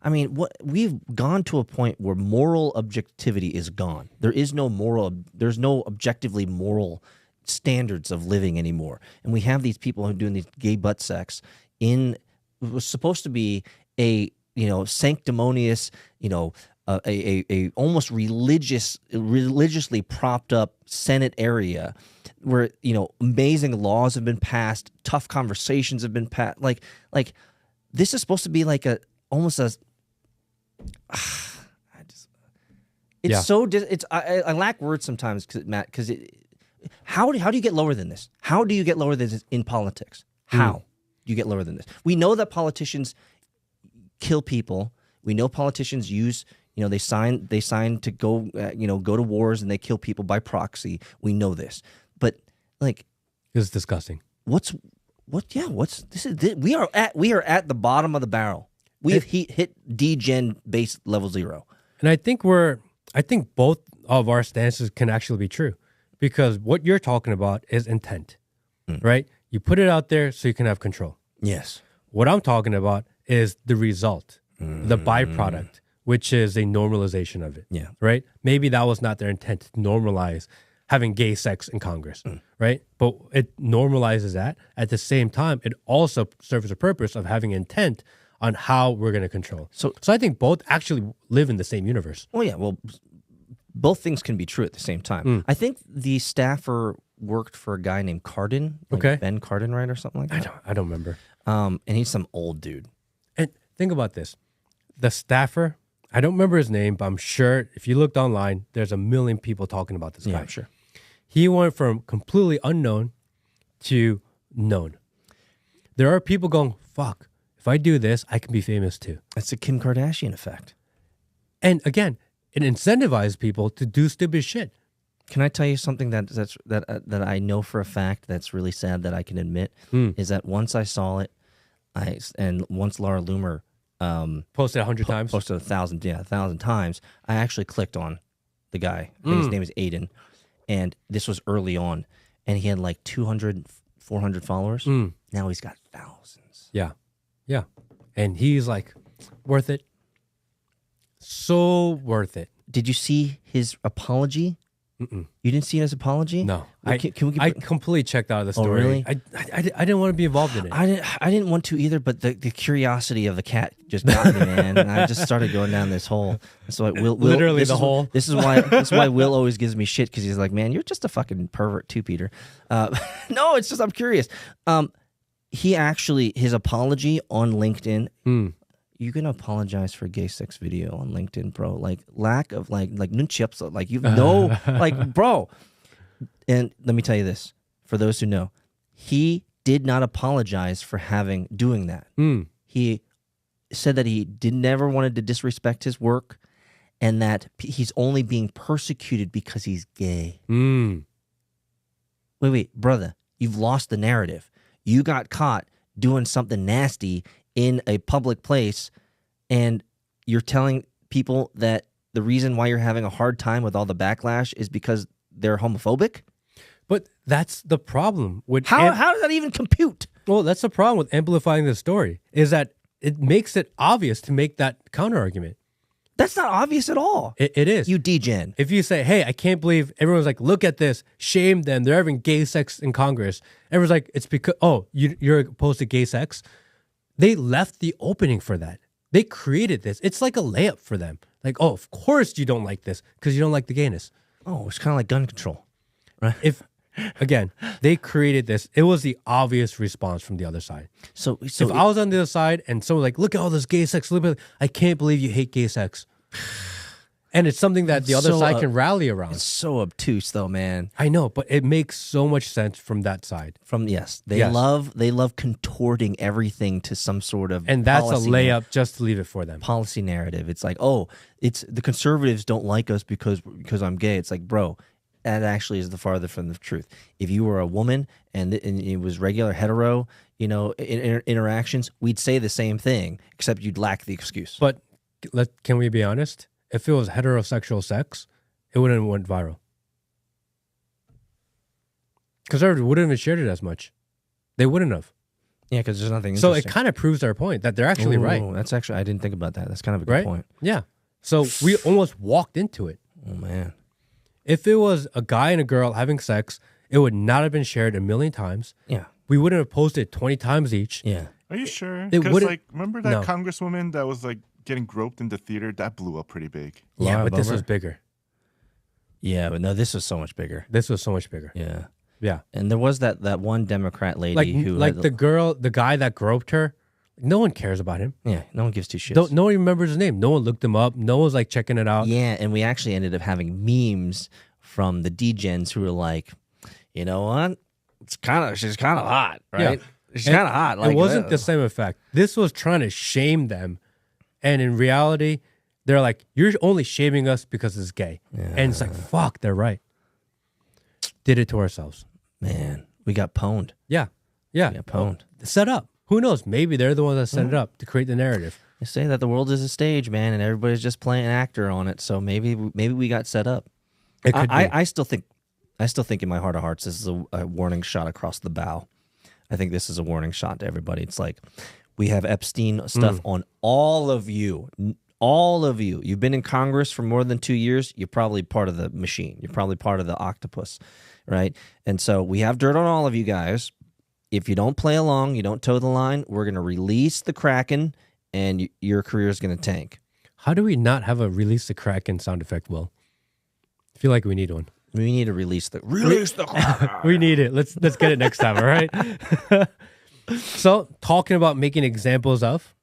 I mean, we've gone to a point where moral objectivity is gone. There's no objectively moral standards of living anymore. And we have these people who are doing these gay butt sex in what was supposed to be a sanctimonious, a almost religiously propped up Senate area where amazing laws have been passed, tough conversations have been passed. Like this is supposed to be like I lack words sometimes, Matt. Because how do you get lower than this? How do you get lower than this in politics? How do you get lower than this? We know that politicians kill people. We know politicians use, they sign to go, go to wars and they kill people by proxy. We know this, but it's disgusting. We are at the bottom of the barrel. We have hit degen base level 0. And I think both of our stances can actually be true, because what you're talking about is intent, right? You put it out there so you can have control. Yes. What I'm talking about is the result, the byproduct, which is a normalization of it. Yeah. Right? Maybe that was not their intent to normalize having gay sex in Congress, right? But it normalizes that. At the same time, it also serves the purpose of having intent on how we're going to control. So I think both actually live in the same universe. Well, yeah. Well, both things can be true at the same time. I think the staffer worked for a guy named Cardin, like Ben Cardin, or something like that. I don't remember. And he's some old dude. And think about this. The staffer, I don't remember his name, but I'm sure if you looked online, there's a million people talking about this guy. I'm sure. He went from completely unknown to known. There are people going, fuck, if I do this, I can be famous too. It's the Kim Kardashian effect. And again, it incentivizes people to do stupid shit. Can I tell you something that I know for a fact that's really sad that I can admit is that once I saw it, and once Laura Loomer Posted 100 times? Posted 1,000 times. I actually clicked on the guy. I think his name is Aiden. And this was early on. And he had like 200, 400 followers. Now he's got thousands. Yeah. Yeah. And he's like, worth it. So worth it. Did you see his apology? You didn't see his apology? No. Well, I completely checked out of the story. Oh, really? I didn't want to be involved in it. I didn't want to either, but the curiosity of the cat just got me, man. And I just started going down this hole. So Will Literally the hole. This is why Will always gives me shit, because he's like, man, you're just a fucking pervert too, Peter. No, it's just I'm curious. He actually, his apology on LinkedIn. You can apologize for a gay sex video on LinkedIn, bro. Like lack of like nunchips, like you know, like bro. And let me tell you this, for those who know, he did not apologize for doing that. He said that he never wanted to disrespect his work, and that he's only being persecuted because he's gay. Wait, brother, you've lost the narrative. You got caught doing something nasty in a public place, and you're telling people that the reason why you're having a hard time with all the backlash is because they're homophobic? But that's the problem with how does that even compute? Well, that's the problem with amplifying the story, is that it makes it obvious to make that counter argument. That's not obvious at all. It is. You degen. If you say, hey, I can't believe everyone's like, look at this, shame them, they're having gay sex in Congress. Everyone's like, it's because, you're opposed to gay sex. They left the opening for that. They created this. It's like a layup for them. Like, oh, of course you don't like this because you don't like the gayness. Oh, it's kind of like gun control, right? Again, they created this. It was the obvious response from the other side. So if I was on the other side and someone like, look at all this gay sex, I can't believe you hate gay sex. And it's something that the other side can rally around. It's so obtuse, though, man. I know, but it makes so much sense from that side. They love contorting everything to some sort of and that's a layup just to leave it for them. Policy narrative. It's like, oh, it's the conservatives don't like us because I'm gay. It's like, bro, that actually is the farther from the truth. If you were a woman and it was regular hetero, interactions, we'd say the same thing, except you'd lack the excuse. But can we be honest? If it was heterosexual sex, it wouldn't have went viral. Conservatives wouldn't have shared it as much. They wouldn't have. Yeah, because there's nothing So it kind of proves their point that they're actually right. That's actually, I didn't think about that. That's kind of a good point. Yeah. So we almost walked into it. Oh, man. If it was a guy and a girl having sex, it would not have been shared a million times. Yeah. We wouldn't have posted 20 times each. Yeah. Are you sure? It Because, wouldn't. remember that congresswoman that was, getting groped in the theater? That blew up pretty big. Yeah, but this was bigger. Yeah, but no, this was so much bigger. This was so much bigger. Yeah. Yeah. And there was that one Democrat lady who... the guy that groped her, no one cares about him. Yeah, no one gives two shits. No one even remembers his name. No one looked him up. No one's checking it out. Yeah, and we actually ended up having memes from the degens who were like, you know what? She's kind of hot, right? Yeah. She's kind of hot. It wasn't the same effect. This was trying to shame them. And in reality, they're like, you're only shaming us because it's gay. Yeah. And it's like, fuck, they're right. Did it to ourselves. Man, we got pwned. Yeah. We got pwned. Set up. Who knows? Maybe they're the ones that set it up to create the narrative. They say that the world is a stage, man, and everybody's just playing an actor on it. So maybe we got set up. It could be. I still think in my heart of hearts this is a warning shot across the bow. I think this is a warning shot to everybody. It's like we have Epstein stuff on all of you. All of you. You've been in Congress for more than 2 years. You're probably part of the machine. You're probably part of the octopus, right? And so we have dirt on all of you guys. If you don't play along, you don't toe the line, we're going to release the Kraken, and your career is going to tank. How do we not have a release the Kraken sound effect, Will? I feel like we need one. We need to release the Kraken. We need it. Let's get it next time, all right? So, talking about making examples of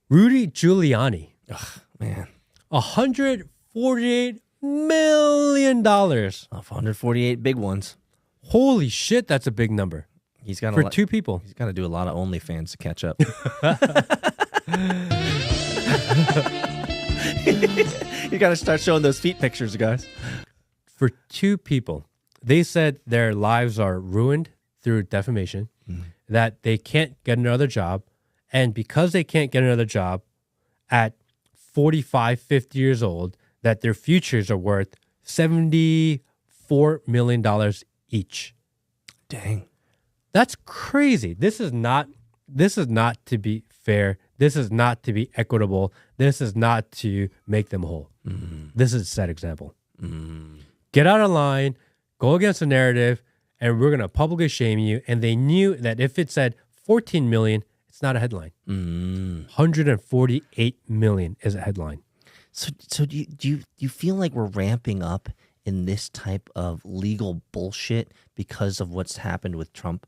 Rudy Giuliani. Ugh, man. $148 million. Of 148 big ones. Holy shit, that's a big number. He's got for two people. He's got to do a lot of OnlyFans to catch up. You got to start showing those feet pictures, guys. For two people, they said their lives are ruined through defamation, that they can't get another job, and because they can't get another job at 45, 50 years old, that their futures are worth $74 million each. Dang. That's crazy. This is not to be fair. This is not to be equitable. This is not to make them whole. This is a set example. Get out of line, go against the narrative, and we're going to publicly shame you. And they knew that if it said 14 million, it's not a headline. 148 million is a headline. So do you feel like we're ramping up in this type of legal bullshit because of what's happened with Trump?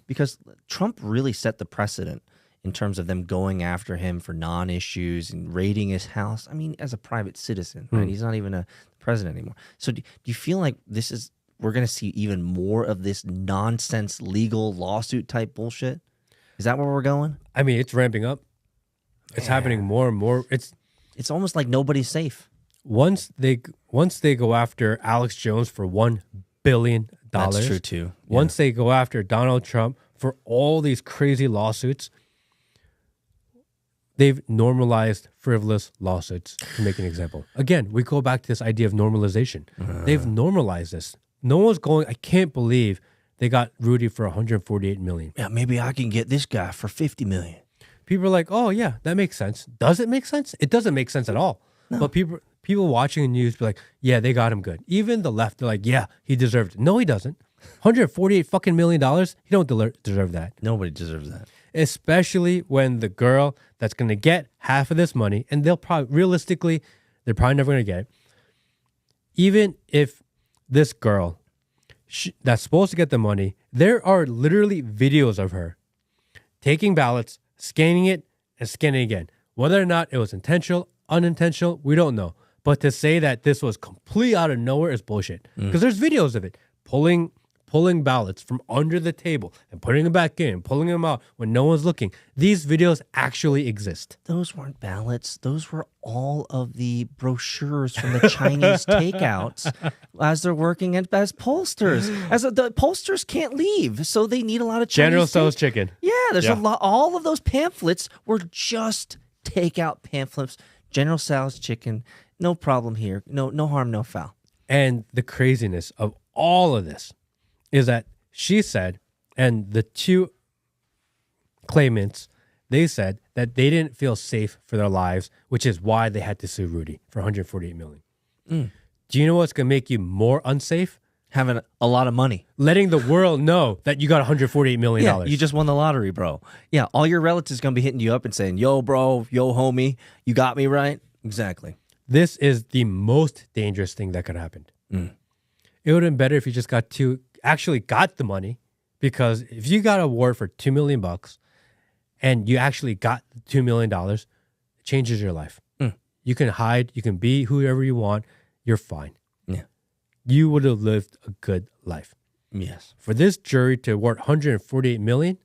Because Trump really set the precedent in terms of them going after him for non-issues and raiding his house. I mean, as a private citizen, right? He's not even a president anymore. So do you feel like we're going to see even more of this nonsense legal lawsuit type bullshit? Is that where we're going? I mean, it's ramping up. It's happening more and more. It's almost like nobody's safe. Once they go after Alex Jones for $1 billion. That's true too. Yeah. Once they go after Donald Trump for all these crazy lawsuits, they've normalized frivolous lawsuits, to make an example. Again, we go back to this idea of normalization. They've normalized this. No one's going, I can't believe they got Rudy for 148 million. Yeah, maybe I can get this guy for 50 million. People are like, oh yeah, that makes sense. Does it make sense? It doesn't make sense at all. No. But people watching the news be like, yeah, they got him good. Even the left, they're like, yeah, he deserved it. No, he doesn't. 148 fucking $million. He don't deserve that. Nobody deserves that. Especially when the girl that's going to get half of this money, and they're probably never going to get it. Even if this girl that's supposed to get the money, there are literally videos of her taking ballots, scanning it, and scanning again. Whether or not it was intentional, unintentional, we don't know. But to say that this was complete out of nowhere is bullshit. Because there's videos of it pulling ballots from under the table and putting them back in, pulling them out when no one's looking. These videos actually exist. Those weren't ballots. Those were all of the brochures from the Chinese takeouts as they're working as pollsters. The pollsters can't leave, so they need a lot of Chinese General Tso's chicken. Yeah, there's a lot. All of those pamphlets were just takeout pamphlets. General Tso's chicken, no problem here. No harm, no foul. And the craziness of all of this is that she said, and the two claimants, they said that they didn't feel safe for their lives, which is why they had to sue Rudy for $148 million. Do you know what's going to make you more unsafe? Having a lot of money. Letting the world know that you got $148 million. Yeah, you just won the lottery, bro. Yeah, all your relatives going to be hitting you up and saying, yo, bro, yo, homie, you got me right? Exactly. This is the most dangerous thing that could have happened. It would have been better if you just actually got the money, because if you got a award for $2 million and you actually got $2 million, it changes your life. You can hide, you can be whoever you want, you're fine. Yeah. You would have lived a good life. Yes. For this jury to award $148 million,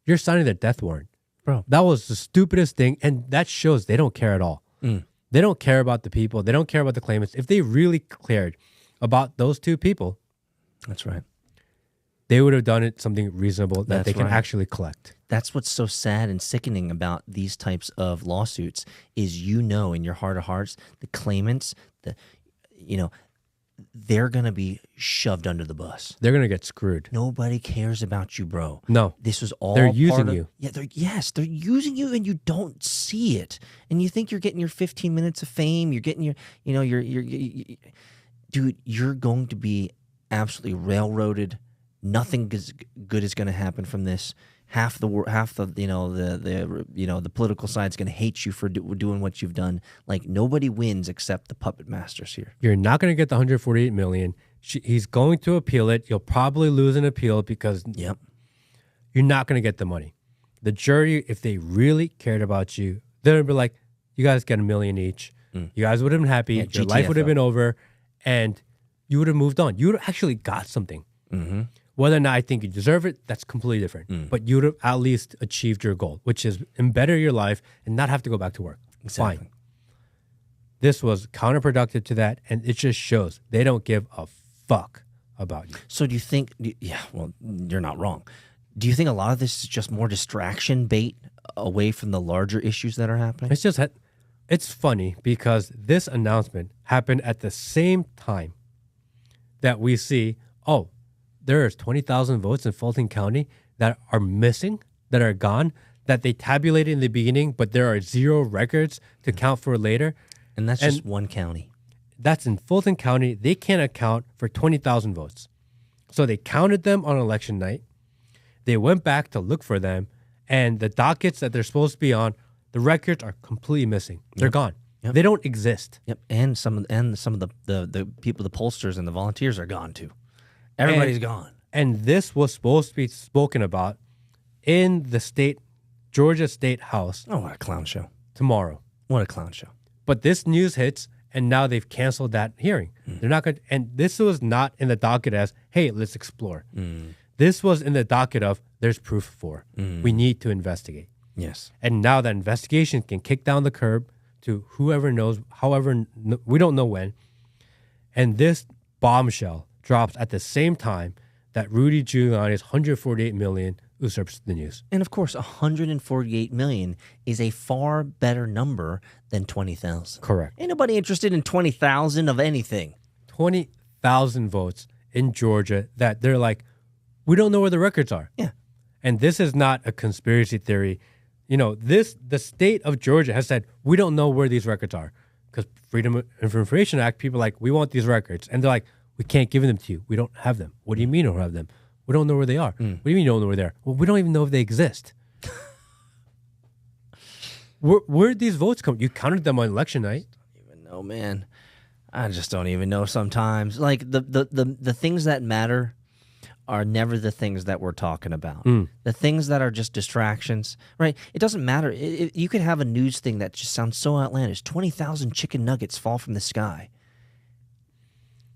you're signing their death warrant. Bro. That was the stupidest thing, and that shows they don't care at all. They don't care about the people. They don't care about the claimants. If they really cared about those two people, that's right, they would have done it something reasonable that they can right. actually collect. That's what's so sad and sickening about these types of lawsuits is, in your heart of hearts, the claimants, they're going to be shoved under the bus. They're going to get screwed. Nobody cares about you, bro. No. This was all They're using you. Yeah, they're using you, and you don't see it. And you think you're getting your 15 minutes of fame, you're getting dude, you're going to be absolutely railroaded. Nothing good is going to happen from this. Half the political side's going to hate you for doing what you've done. Like, nobody wins except the puppet masters here. You're not going to get the $148 million. He's going to appeal it. You'll probably lose an appeal because you're not going to get the money. The jury, if they really cared about you, they'd be like, you guys get $1 million each. You guys would have been happy. Your life would have been over, and you would have moved on. You would have actually got something. Mm-hmm. Whether or not I think you deserve it, that's completely different. But you would have at least achieved your goal, which is better your life and not have to go back to work. Exactly. Fine. This was counterproductive to that, and it just shows they don't give a fuck about you. So do you think, well, you're not wrong. Do you think a lot of this is just more distraction bait away from the larger issues that are happening? It's funny because this announcement happened at the same time that we see, there's 20,000 votes in Fulton County that are missing, that are gone, that they tabulated in the beginning, but there are 0 records to count for later. And that's just one county. That's in Fulton County. They can't account for 20,000 votes. So they counted them on election night. They went back to look for them, and the dockets that they're supposed to be on, the records are completely missing. They're gone. Yep. They don't exist. Yep. And some of the people, the pollsters and the volunteers are gone too. Everybody's gone. And this was supposed to be spoken about in the Georgia State House. Oh, what a clown show. Tomorrow. What a clown show. But this news hits, and now they've canceled that hearing. They're not going to, and this was not in the docket as, hey, let's explore. This was in the docket of, there's proof for. We need to investigate. Yes. And now that investigation can kick down the curb to whoever knows, we don't know when. And this bombshell drops at the same time that Rudy Giuliani's $148 million usurps the news. And of course, $148 million is a far better number than 20,000. Correct. Ain't nobody interested in 20,000 of anything. 20,000 votes in Georgia that they're like, we don't know where the records are. Yeah. And this is not a conspiracy theory. The state of Georgia has said, we don't know where these records are. Because Freedom of Information Act, people are like, we want these records. And they're like, we can't give them to you. We don't have them. What do you mean you don't have them? We don't know where they are. What do you mean you don't know where they are? Well, we don't even know if they exist. Where did these votes come? You counted them on election night. I don't even know, man. I just don't even know sometimes. Like, the things that matter are never the things that we're talking about. The things that are just distractions, right? It doesn't matter. You could have a news thing that just sounds so outlandish. 20,000 chicken nuggets fall from the sky.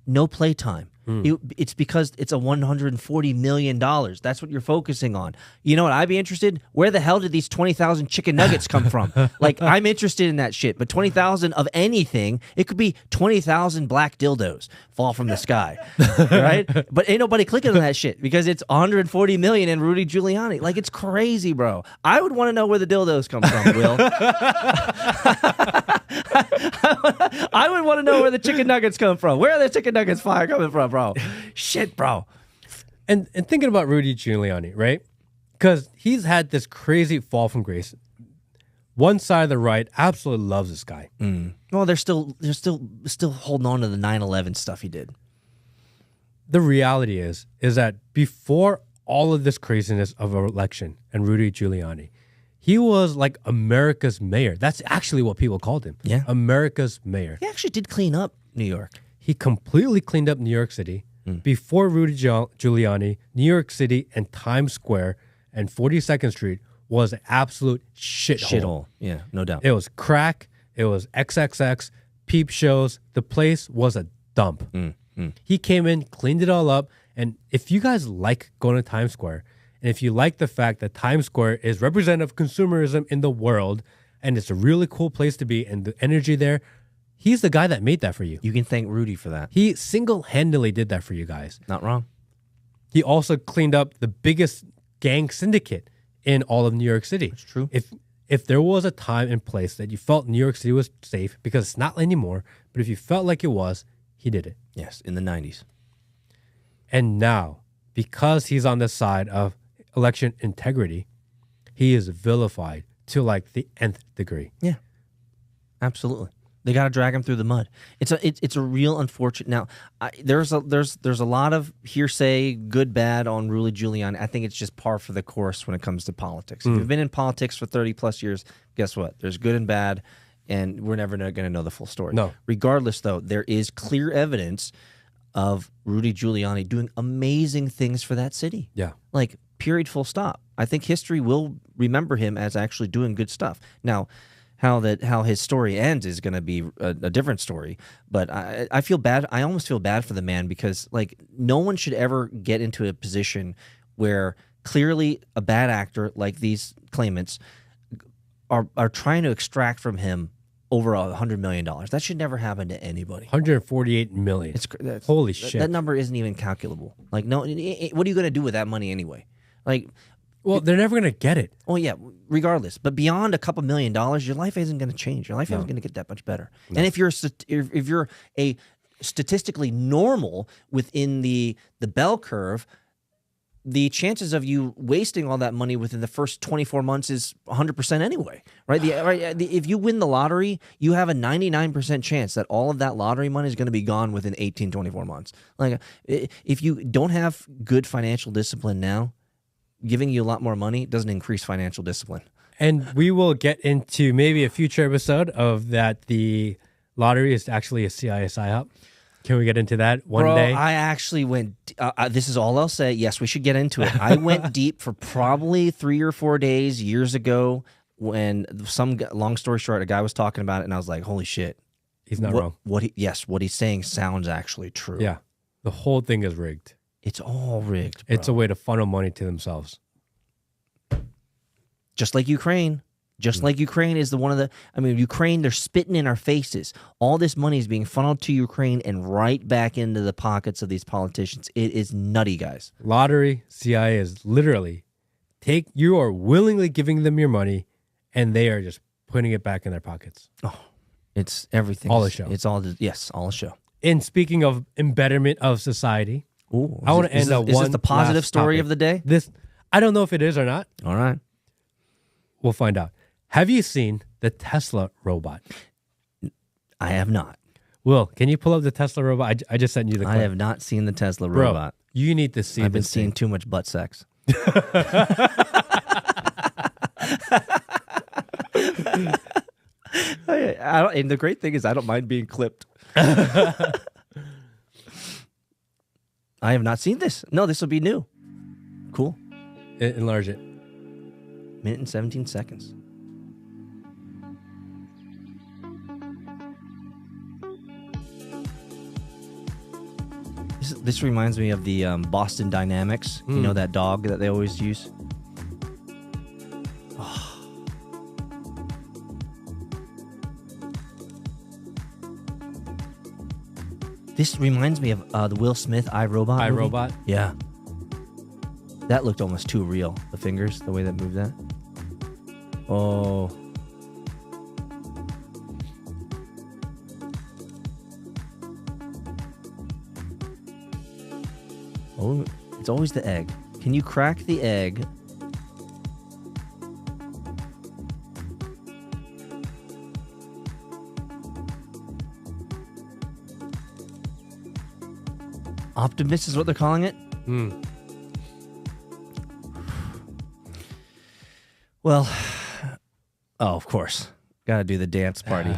No playtime. It's because it's a $140 million. That's what you're focusing on. You know what? I'd be interested. Where the hell did these 20,000 chicken nuggets come from? Like, I'm interested in that shit. But 20,000 of anything, it could be 20,000 black dildos fall from the sky, right? But ain't nobody clicking on that shit because it's $140 million in Rudy Giuliani. Like, it's crazy, bro. I would want to know where the dildos come from, Will. I would want to know where the chicken nuggets come from. Where are the chicken nuggets fire coming from, bro? Shit, bro. And thinking about Rudy Giuliani, right? Because he's had this crazy fall from grace. One side of the right absolutely loves this guy. Well, they're still holding on to the 9/11 stuff he did. The reality is that before all of this craziness of an election and Rudy Giuliani, he was like America's mayor. That's actually what people called him. Yeah. America's mayor. He actually did clean up New York. He completely cleaned up New York City. Before Rudy Giuliani, New York City and Times Square and 42nd Street was an absolute shithole. Yeah, no doubt. It was crack. It was XXX, peep shows. The place was a dump. He came in, cleaned it all up. And if you guys like going to Times Square, and if you like the fact that Times Square is representative of consumerism in the world, and it's a really cool place to be, and the energy there, he's the guy that made that for you. You can thank Rudy for that. He single-handedly did that for you guys. Not wrong. He also cleaned up the biggest gang syndicate in all of New York City. It's true. If there was a time and place that you felt New York City was safe, because it's not anymore, but if you felt like it was, he did it. Yes, in the 90s. And now, because he's on the side of election integrity, he is vilified to like the nth degree. Yeah, absolutely. They got to drag him through the mud. It's a real unfortunate. Now, there's a lot of hearsay, good, bad on Rudy Giuliani. I think it's just par for the course when it comes to politics. If you've been in politics for 30 plus years, guess what? There's good and bad, and we're never going to know the full story. No. Regardless, though, there is clear evidence of Rudy Giuliani doing amazing things for that city. Yeah. Like, period, full stop. I think history will remember him as actually doing good stuff. Now, how his story ends is going to be a different story. But I feel bad. I almost feel bad for the man because, like, no one should ever get into a position where clearly a bad actor like these claimants are trying to extract from him over $100 million. That should never happen to anybody. 148 million. Holy shit. That number isn't even calculable. Like, no, what are you going to do with that money anyway? Like, well, they're never going to get it. Oh, yeah, regardless. But beyond a couple $1 million, your life isn't going to change. Your life isn't going to get that much better. No. And if you're a statistically normal within the bell curve, the chances of you wasting all that money within the first 24 months is 100% anyway, right? If you win the lottery, you have a 99% chance that all of that lottery money is going to be gone within 18, 24 months. Like, if you don't have good financial discipline now, giving you a lot more money doesn't increase financial discipline. And we will get into maybe a future episode of that the lottery is actually a CIA psyop. Can we get into that one day? I actually went, this is all I'll say. Yes, we should get into it. I went deep for probably 3 or 4 days years ago when long story short, a guy was talking about it and I was like, holy shit. He's not wrong. What he's saying sounds actually true. Yeah. The whole thing is rigged. It's all rigged, bro. It's a way to funnel money to themselves. Just like Ukraine. Like Ukraine is Ukraine, they're spitting in our faces. All this money is being funneled to Ukraine and right back into the pockets of these politicians. It is nutty, guys. Lottery, CIA is literally you are willingly giving them your money and they are just putting it back in their pockets. Oh, it's everything. All a show. It's all a show. And speaking of embetterment of society, ooh, I want to end on one. Is this the positive story topic of the day? I don't know if it is or not. All right. We'll find out. Have you seen the Tesla robot? I have not. Will, can you pull up the Tesla robot? I just sent you the clip. I have not seen the Tesla Bro, robot. You need to see I've been seeing too much butt sex. And the great thing is I don't mind being clipped. I have not seen this. No, this will be new. Cool. Enlarge it. Minute and 17 seconds. This reminds me of the Boston Dynamics. You know that dog that they always use? Oh. This reminds me of the Will Smith iRobot movie. iRobot? Yeah. That looked almost too real. The fingers, the way that moved that. Oh. Oh, it's always the egg. Can you crack the egg? Optimist is what they're calling it? Well, oh, of course. Got to do the dance party.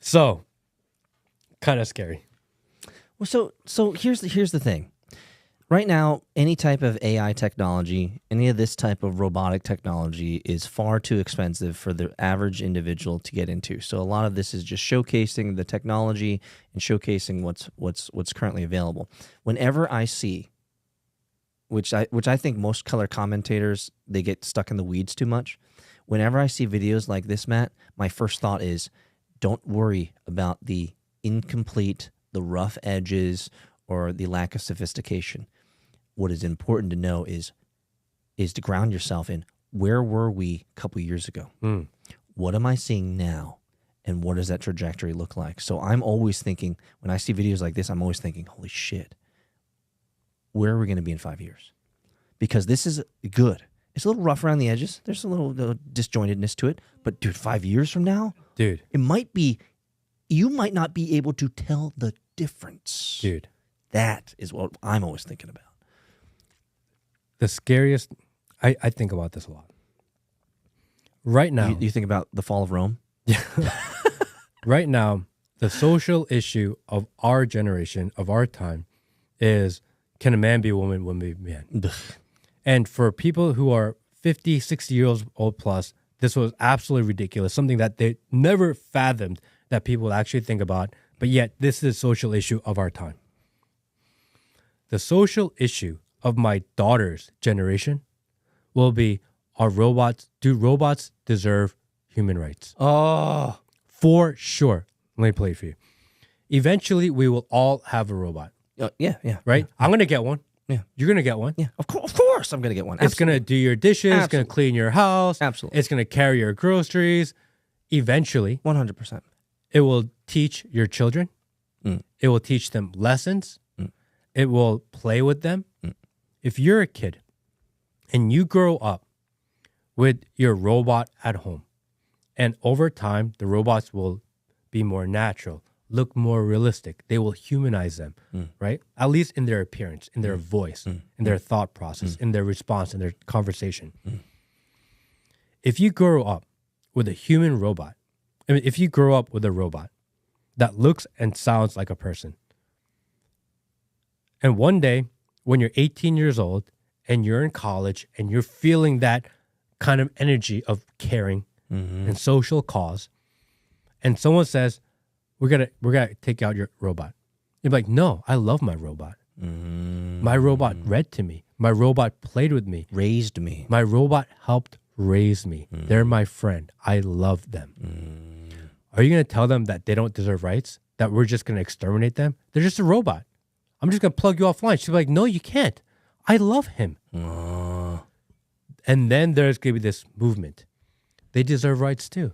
So, kind of scary. Well, so here's the thing. Right now, any type of AI technology, any of this type of robotic technology is far too expensive for the average individual to get into. So a lot of this is just showcasing the technology and showcasing what's currently available. Whenever I see, which I think most color commentators, they get stuck in the weeds too much. Whenever I see videos like this, Matt, my first thought is, don't worry about the incomplete, the rough edges, or the lack of sophistication. What is important to know is to ground yourself in where were we a couple years ago? What am I seeing now? And what does that trajectory look like? So I'm always thinking, when I see videos like this, I'm always thinking, holy shit, where are we going to be in 5 years? Because this is good. It's a little rough around the edges. There's a little disjointedness to it. But dude, 5 years from now, Dude, it might be, you might not be able to tell the difference. dude. That is what I'm always thinking about. The scariest, I think about this a lot. Right now. You think about the fall of Rome? Right now, the social issue of our generation, of our time, is can a man be a woman, woman be a man? And for people who are 50, 60 years old plus, this was absolutely ridiculous, something that they never fathomed that people would actually think about, but yet this is a social issue of our time. The social issue of my daughter's generation will be, do robots deserve human rights? Oh. For sure. Let me play it for you. Eventually, we will all have a robot, Yeah. right? I'm going to get one. Yeah. You're going to get one. Yeah, of course I'm going to get one. It's going to do your dishes. It's going to clean your house. Absolutely. It's going to carry your groceries. Eventually, 100%. it will teach your children. It will teach them lessons. It will play with them. If you're a kid and you grow up with your robot at home, and over time, the robots will be more natural, look more realistic. They will humanize them, right? At least in their appearance, in their voice, in their thought process, in their response, in their conversation. If you grow up with a human robot, if you grow up with a robot that looks and sounds like a person, and one day when you're 18 years old and you're in college and you're feeling that kind of energy of caring and social cause, and someone says, we're gonna take out your robot. You're like, no, I love my robot. My robot read to me. My robot played with me. Raised me. My robot helped raise me. They're my friend. I love them. Are you gonna tell them that they don't deserve rights? That we're just gonna exterminate them? They're just a robot. I'm just gonna plug you offline. She'll be like, no, you can't. I love him. And then there's gonna be this movement. They deserve rights too.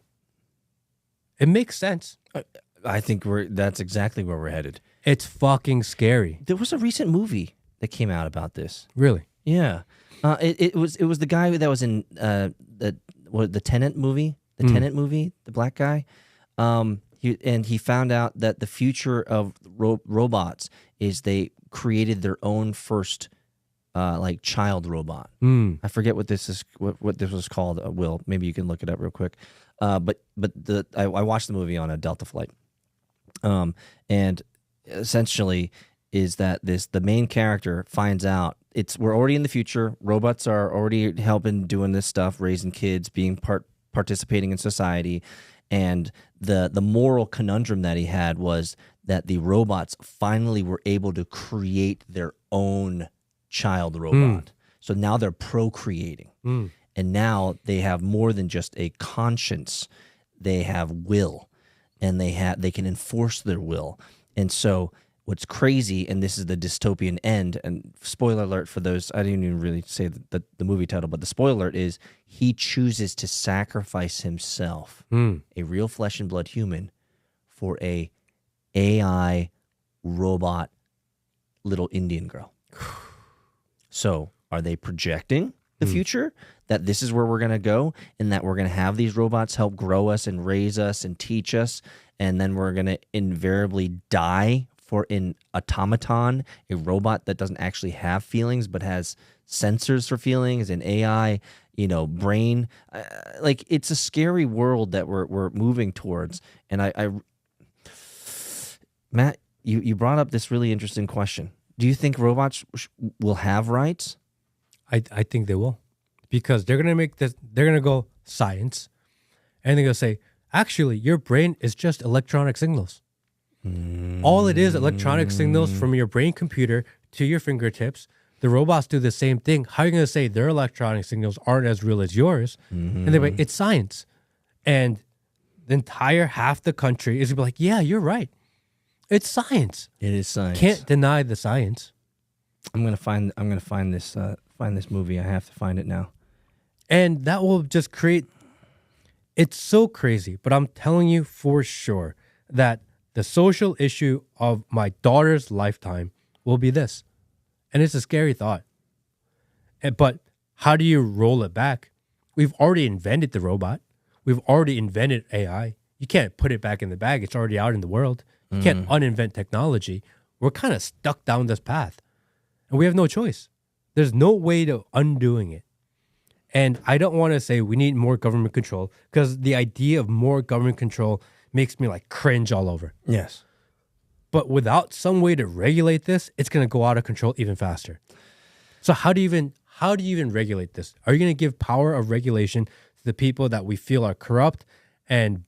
It makes sense. I think that's exactly where we're headed. It's fucking scary. There was a recent movie that came out about this. Really? Yeah. It was the guy that was in the Tenet movie, the black guy. He found out that the future of robots is they created their own first like child robot. I forget what this is. What this was called. Will, maybe you can look it up real quick. But I watched the movie on a Delta flight, and essentially is that the main character finds out we're already in the future. Robots are already helping doing this stuff, raising kids, being participating in society, and the moral conundrum that he had was that the robots finally were able to create their own child robot. So now they're procreating. And now they have more than just a conscience. They have will, and they can enforce their will. And so what's crazy, and this is the dystopian end, and spoiler alert for those, I didn't even really say the movie title, but the spoiler alert is he chooses to sacrifice himself, a real flesh and blood human, for a AI robot little Indian girl. So are they projecting the future, that this is where we're going to go, and that we're going to have these robots help grow us and raise us and teach us, and then we're going to invariably die for an automaton, a robot that doesn't actually have feelings but has sensors for feelings, an AI, brain? Like, it's a scary world that we're moving towards. And Matt, you brought up this really interesting question. Do you think robots will have rights? I think they will, because they're gonna make this. They're gonna go science, and they're gonna say, actually, your brain is just electronic signals. All it is, electronic signals from your brain computer to your fingertips. The robots do the same thing. How are you gonna say their electronic signals aren't as real as yours? And they're like, it's science, and the entire half the country is gonna be like, yeah, you're right. It's science. It is science. Can't deny the science. I'm gonna find this movie. I have to find it now. And that will just create. It's so crazy, but I'm telling you for sure that the social issue of my daughter's lifetime will be this. And it's a scary thought. But how do you roll it back? We've already invented the robot. We've already invented AI. You can't put it back in the bag. It's already out in the world. You can't uninvent technology. We're kind of stuck down this path. And we have no choice. There's no way to undoing it. And I don't want to say we need more government control because the idea of more government control makes me like cringe all over. Yes. But without some way to regulate this, it's going to go out of control even faster. So how do you even regulate this? Are you going to give power of regulation to the people that we feel are corrupt and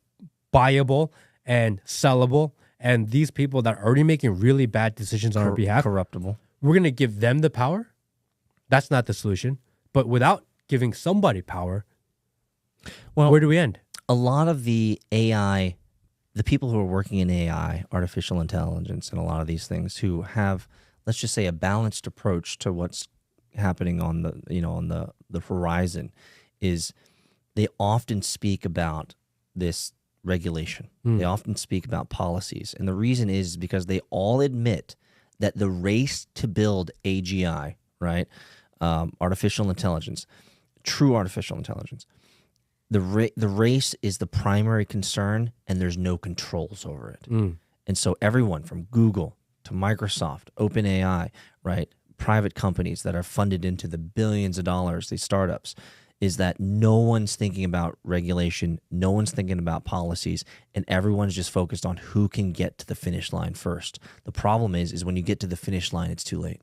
buyable and sellable, and these people that are already making really bad decisions on our behalf? Corruptible. We're going to give them the power? That's not the solution. But without giving somebody power, well, where do we end? A lot of the AI, the people who are working in AI, artificial intelligence, and a lot of these things who have, let's just say, a balanced approach to what's happening on the horizon, is they often speak about this regulation. They often speak about policies. And the reason is because they all admit that the race to build AGI, right, artificial intelligence, true artificial intelligence, the race is the primary concern, and there's no controls over it. And so everyone from Google to Microsoft, OpenAI, right, private companies that are funded into the billions of dollars, these startups, is that no one's thinking about regulation, no one's thinking about policies, and everyone's just focused on who can get to the finish line first. The problem is when you get to the finish line, it's too late.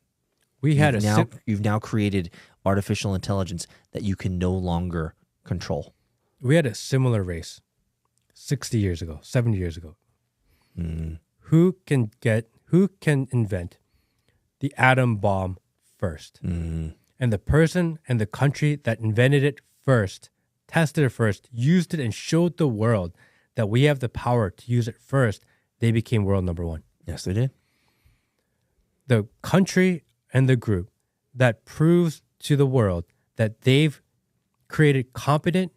You've now created artificial intelligence that you can no longer control. We had a similar race 60 years ago, 70 years ago. Who can invent the atom bomb first? And the person and the country that invented it first, tested it first, used it, and showed the world that we have the power to use it first, they became world number one. Yes, they did. The country and the group that proves to the world that they've created competent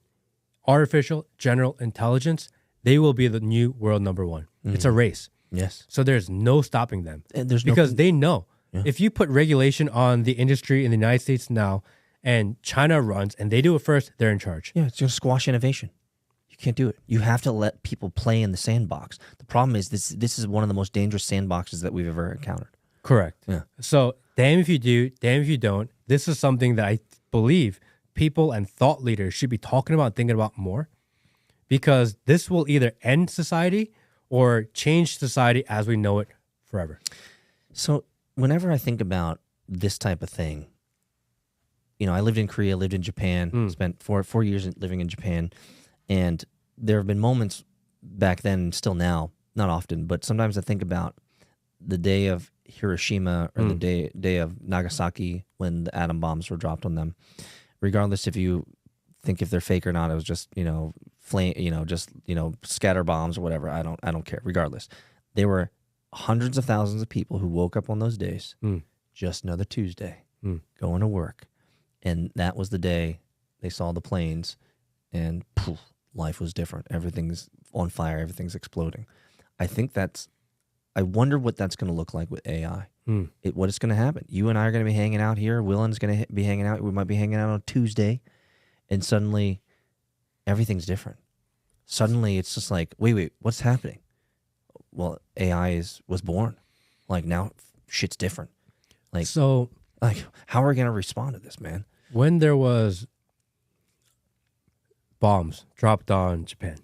artificial general intelligence, they will be the new world number one. It's a race. Yes. So there's no stopping them. And because they know if you put regulation on the industry in the United States now and China runs and they do it first, they're in charge. Yeah, it's going to squash innovation. You can't do it. You have to let people play in the sandbox. The problem is this is one of the most dangerous sandboxes that we've ever encountered. Correct. Yeah. So damn if you do, damn if you don't. This is something that I believe people and thought leaders should be talking about, thinking about more, because this will either end society or change society as we know it forever. So whenever I think about this type of thing, I lived in Korea, lived in Japan, spent four years living in Japan, and there have been moments back then, and still now, not often, but sometimes I think about the day of Hiroshima or the day of Nagasaki when the atom bombs were dropped on them. Regardless if you think if they're fake or not, it was just scatter bombs or whatever. I don't care. Regardless, there were hundreds of thousands of people who woke up on those days, just another Tuesday, going to work, and that was the day they saw the planes, and poof, life was different. Everything's on fire. Everything's exploding. I wonder what that's going to look like with AI. What is going to happen? You and I are going to be hanging out here. Willen's going to be hanging out. We might be hanging out on Tuesday, and suddenly everything's different. Suddenly it's just like, wait, what's happening? Well, AI was born. Like now, shit's different. How are we going to respond to this, man? When there was bombs dropped on Japan,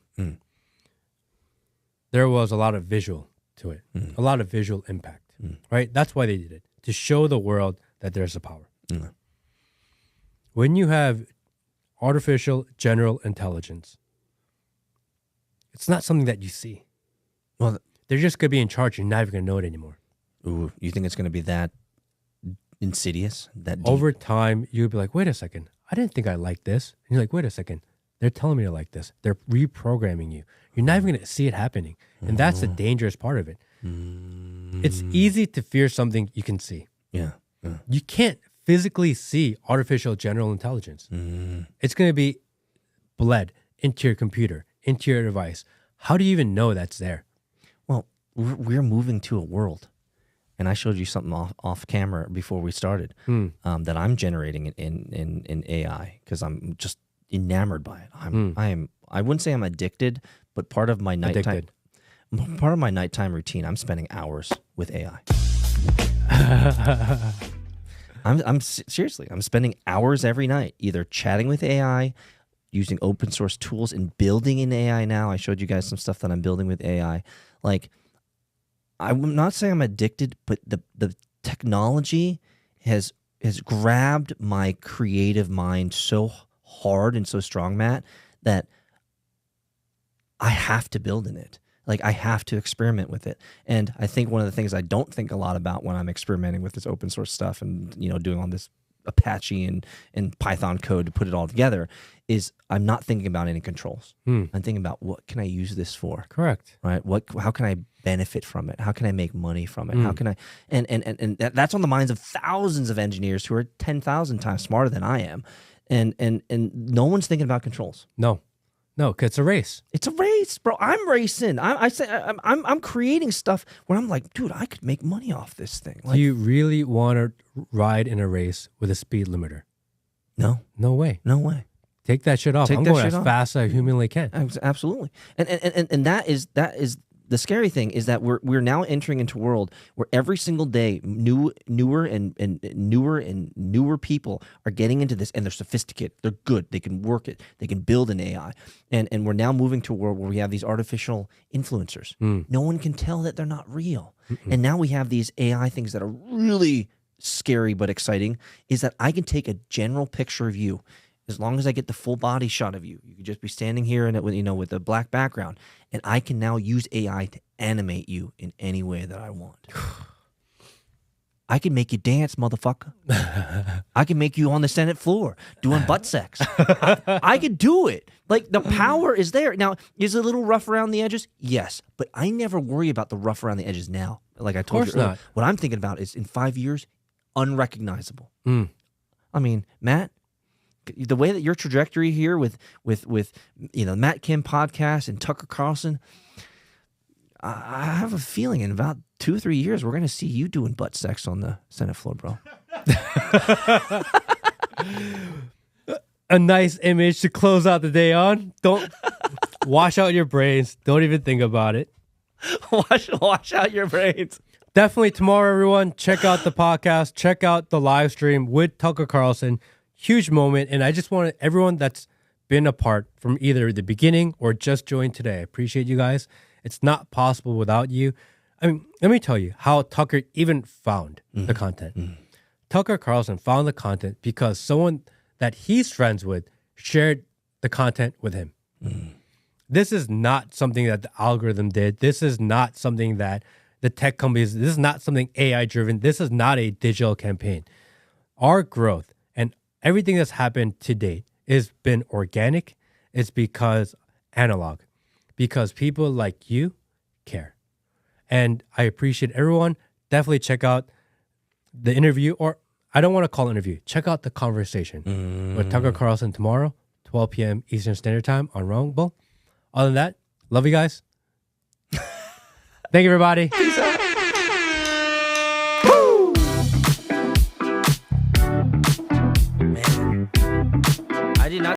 there was a lot of visual to it, a lot of visual impact, right? That's why they did it, to show the world that there's a power. When you have artificial general intelligence, it's not something that you see. Well, they're just going to be in charge. You're not even going to know it anymore. Ooh, you think it's going to be that insidious, that deep? Over time, you'll be like, wait a second, I didn't think I liked this. And you're like, wait a second, they're telling me to like this. They're reprogramming you. You're not even going to see it happening. And that's the dangerous part of it. It's easy to fear something you can see. Yeah. You can't physically see artificial general intelligence. It's going to be bled into your computer, into your device. How do you even know that's there? Well, we're moving to a world, and I showed you something off camera before we started that I'm generating in AI because I'm just enamored by it. I wouldn't say I'm addicted, but part of my nighttime routine, I'm spending hours with AI. Seriously, I'm spending hours every night either chatting with AI, using open source tools, and building in AI now. I showed you guys some stuff that I'm building with AI. Like, I'm not saying I'm addicted, but the technology has grabbed my creative mind so hard and so strong, Matt, that I have to build in it. Like, I have to experiment with it. And I think one of the things I don't think a lot about when I'm experimenting with this open source stuff and, doing all this Apache and Python code to put it all together is I'm not thinking about any controls. I'm thinking about what can I use this for? Correct. Right? How can I benefit from it? How can I make money from it? How can I and that's on the minds of thousands of engineers who are 10,000 times smarter than I am. And no one's thinking about controls. No, because it's a race. It's a race, bro. I'm racing. I'm creating stuff where I'm like, dude, I could make money off this thing. Like, Do you really want to ride in a race with a speed limiter? No way. Take that shit off. I'm going as fast as I humanly can. Absolutely. And that is the scary thing is that we're now entering into a world where every single day newer people are getting into this, and they're sophisticated. They're good. They can work it. They can build an AI. And we're now moving to a world where we have these artificial influencers. No one can tell that they're not real. And now we have these AI things that are really scary but exciting, is that I can take a general picture of you. As long as I get the full body shot of you, you could just be standing here and with a black background, and I can now use AI to animate you in any way that I want. I can make you dance, motherfucker. I can make you on the Senate floor doing butt sex. I could do it. Like, the power is there. Now, is it a little rough around the edges? Yes, but I never worry about the rough around the edges now. Like I told you earlier, what I'm thinking about is in 5 years, unrecognizable. I mean, Matt, the way that your trajectory here with Matt Kim podcast and Tucker Carlson, I have a feeling in about 2 or 3 years we're going to see you doing butt sex on the Senate floor, bro. A nice image to close out the day on. Don't wash out your brains. Don't even think about it. Wash out your brains. Definitely tomorrow, everyone. Check out the podcast. Check out the live stream with Tucker Carlson. Huge moment, and I just want everyone that's been a part from either the beginning or just joined today. I appreciate you guys. It's not possible without you. I mean, let me tell you how Tucker even found the content. Tucker Carlson found the content because someone that he's friends with shared the content with him. This is not something that the algorithm did. This is not something that the tech companies, this is not something AI driven. This is not a digital campaign. Our growth and everything that's happened to date has been organic. It's because analog, because people like you care. And I appreciate everyone. Definitely check out the interview, or I don't want to call it interview. Check out the conversation with Tucker Carlson tomorrow, 12 p.m. Eastern Standard Time on Rumble. Other than that, love you guys. Thank you, everybody. Peace out.